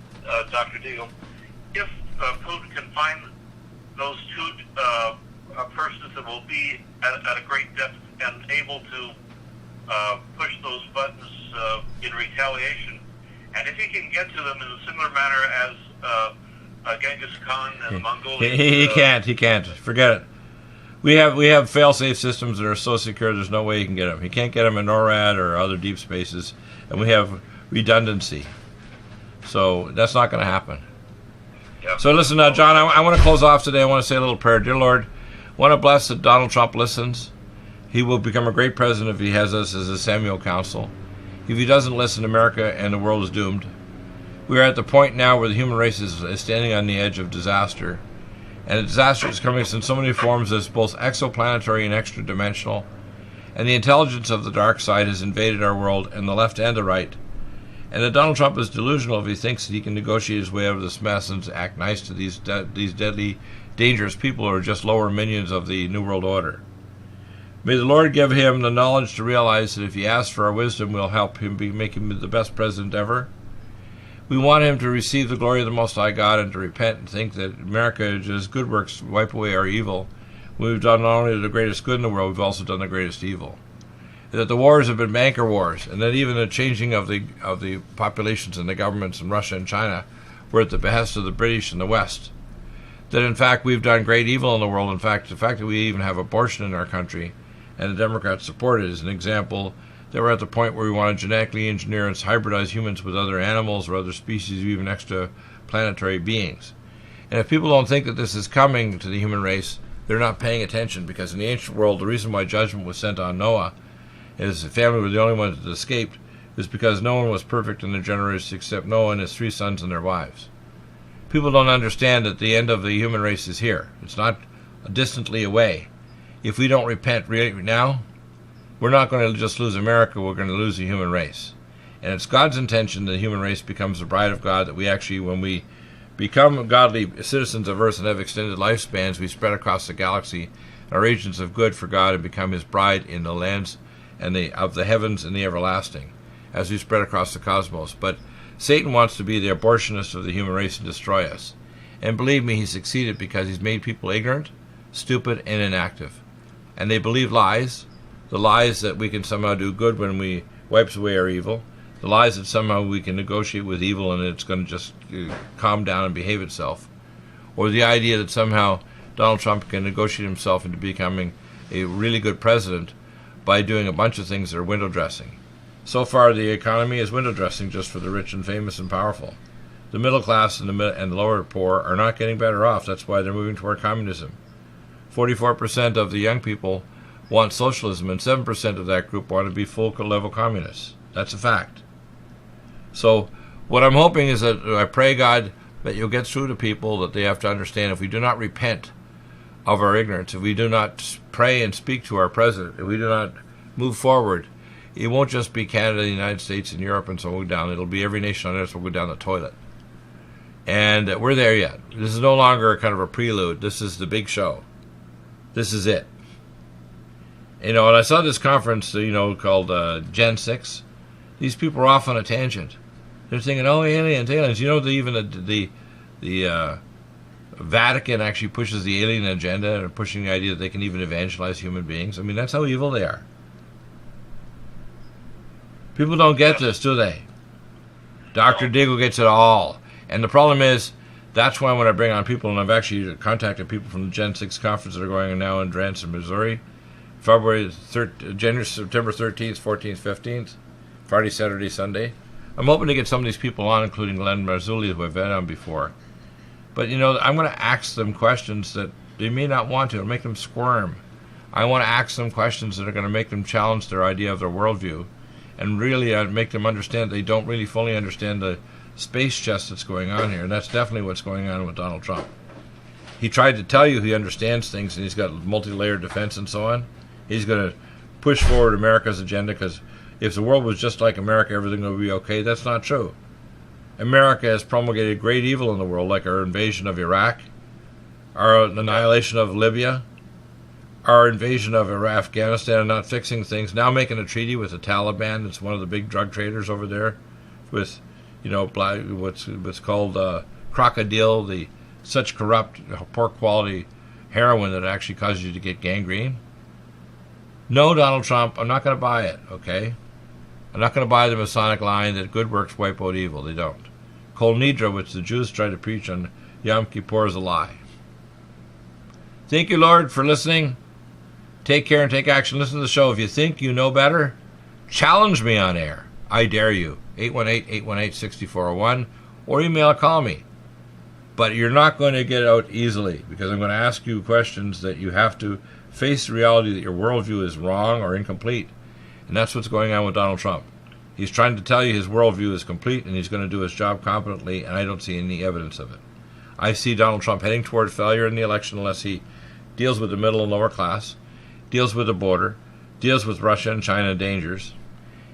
Dr. Deagle, if Putin can find those 2 persons that will be at a great depth and able to push those buttons in retaliation, and if he can get to them in a similar manner as Genghis Khan and the Mongolians... He can't. Forget it. We have fail-safe systems that are so secure there's no way he can get them. He can't get them in NORAD or other deep spaces, and we have redundancy. So that's not going to happen. Yep. So listen, John, I want to close off today. I want to say a little prayer. Dear Lord, I want to bless that Donald Trump listens. He will become a great president if he has us as a Samuel council. If he doesn't listen, America and the world is doomed. We are at the point now where the human race is standing on the edge of disaster. And the disaster is coming in so many forms as both exoplanetary and extra-dimensional. And the intelligence of the dark side has invaded our world, and the left and the right. And that Donald Trump is delusional if he thinks that he can negotiate his way out of this mess and act nice to these deadly, dangerous people who are just lower minions of the New World Order. May the Lord give him the knowledge to realize that if he asks for our wisdom, we'll help him make him the best president ever. We want him to receive the glory of the Most High God and to repent and think that America does good works to wipe away our evil. We've done not only the greatest good in the world, we've also done the greatest evil. That the wars have been banker wars, and that even the changing of the populations and the governments in Russia and China were at the behest of the British and the West. That in fact we've done great evil in the world. In fact, the fact that we even have abortion in our country and the Democrats support it is an example that we're at the point where we want to genetically engineer and hybridize humans with other animals or other species or even extraplanetary beings. And if people don't think that this is coming to the human race, they're not paying attention, because in the ancient world, the reason why judgment was sent on Noah, his family were the only ones that escaped, is because no one was perfect in their generation except Noah and his 3 sons and their wives. People don't understand that the end of the human race is here. It's not distantly away. If we don't repent right now, we're not going to just lose America, we're going to lose the human race. And it's God's intention that the human race becomes the bride of God, that we actually, when we become godly citizens of Earth and have extended lifespans, we spread across the galaxy and are agents of good for God and become his bride in the lands and of the heavens and the everlasting, as we spread across the cosmos. But Satan wants to be the abortionist of the human race and destroy us. And believe me, he's succeeded because he's made people ignorant, stupid, and inactive. And they believe lies, the lies that we can somehow do good when we wipes away our evil, the lies that somehow we can negotiate with evil and it's going to just calm down and behave itself, or the idea that somehow Donald Trump can negotiate himself into becoming a really good president by doing a bunch of things that are window dressing. So far, the economy is window dressing just for the rich and famous and powerful. The middle class and the lower poor are not getting better off. That's why they're moving toward communism. 44% of the young people want socialism, and 7% of that group want to be full-level communists. That's a fact. So what I'm hoping is that I pray, God, that you'll get through to people that they have to understand if we do not repent of our ignorance, if we do not pray and speak to our president, if we do not move forward, it won't just be Canada, the United States, and Europe and so on down. It'll be every nation on earth will go down the toilet. And we're there yet. This is no longer a kind of a prelude. This is the big show. This is it. And I saw this conference, called Gen 6. These people are off on a tangent. They're thinking, oh, aliens. Even the Vatican actually pushes the alien agenda and pushing the idea that they can even evangelize human beings. I mean, that's how evil they are. People don't get this, do they? Dr. Deagle gets it all. And the problem is, that's why when I bring on people, and I've actually contacted people from the Gen 6 conference that are going on now in Branson, Missouri, September 13th, 14th, 15th, Friday, Saturday, Sunday. I'm hoping to get some of these people on, including Glenn Marzulli, who I've had on before. But, I'm going to ask them questions that they may not want to, make them squirm. I want to ask them questions that are going to make them challenge their idea of their worldview and really make them understand they don't really fully understand the space chess that's going on here. And that's definitely what's going on with Donald Trump. He tried to tell you he understands things and he's got multi-layered defense and so on. He's going to push forward America's agenda because if the world was just like America, everything would be okay. That's not true. America has promulgated great evil in the world, like our invasion of Iraq, our annihilation of Libya, our invasion of Afghanistan and not fixing things, now making a treaty with the Taliban. It's one of the big drug traders over there with, what's called crocodile, such corrupt, poor quality heroin that actually causes you to get gangrene. No, Donald Trump, I'm not going to buy it, okay? I'm not going to buy the Masonic line that good works wipe out evil. They don't. Kol Nidra, which the Jews try to preach on Yom Kippur, is a lie. Thank you, Lord, for listening. Take care and take action. Listen to the show. If you think you know better, challenge me on air. I dare you. 818-818-6401 or email or call me. But you're not going to get out easily because I'm going to ask you questions that you have to face the reality that your worldview is wrong or incomplete. And that's what's going on with Donald Trump. He's trying to tell you his worldview is complete and he's going to do his job competently, and I don't see any evidence of it. I see Donald Trump heading toward failure in the election unless he deals with the middle and lower class, deals with the border, deals with Russia and China dangers.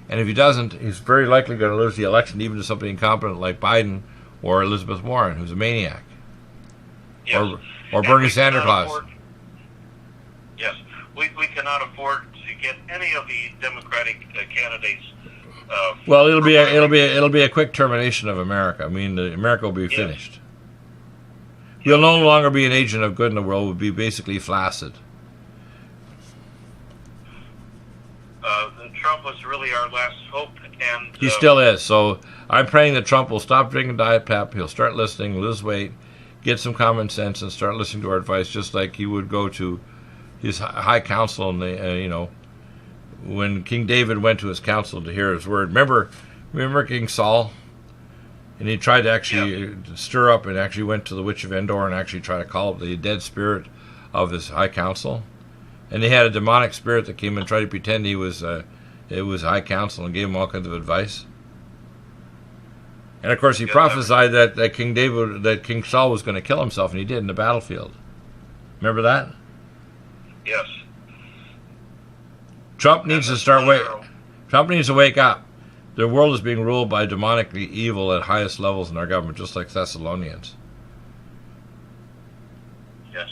And if he doesn't, he's very likely going to lose the election even to somebody incompetent like Biden or Elizabeth Warren, who's a maniac. Yes. Or Bernie Sanders. Yes. We cannot afford to get any of the Democratic candidates. Well, it'll be a quick termination of America. I mean, America will be finished. We'll no longer be an agent of good in the world. We'll be basically flaccid. Trump was really our last hope, and he still is. So I'm praying that Trump will stop drinking Diet Pep. He'll start listening, lose weight, get some common sense, and start listening to our advice, just like he would go to his high council. And when King David went to his council to hear his word. Remember King Saul? And he tried to actually stir up and actually went to the witch of Endor and actually tried to call up the dead spirit of his high council. And they had a demonic spirit that came and tried to pretend it was high council and gave him all kinds of advice. And of course he prophesied that King Saul was going to kill himself, and he did in the battlefield. Remember that? Yes. Trump needs to wake up. The world is being ruled by demonically evil at highest levels in our government, just like Thessalonians. Yes.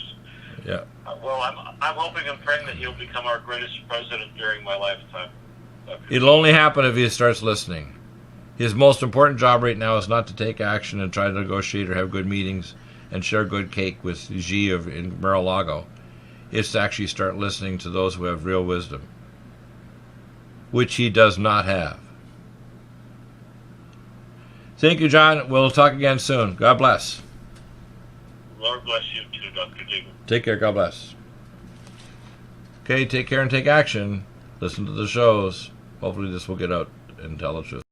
Yeah. Well, I'm hoping and praying that he'll become our greatest president during my lifetime. It'll only happen if he starts listening. His most important job right now is not to take action and try to negotiate or have good meetings and share good cake with Xi in Mar-a-Lago. It's to actually start listening to those who have real wisdom, which he does not have. Thank you, John. We'll talk again soon. God bless. Lord bless you too, Dr. Deagle. Take care. God bless. Okay, take care and take action. Listen to the shows. Hopefully this will get out and tell the truth.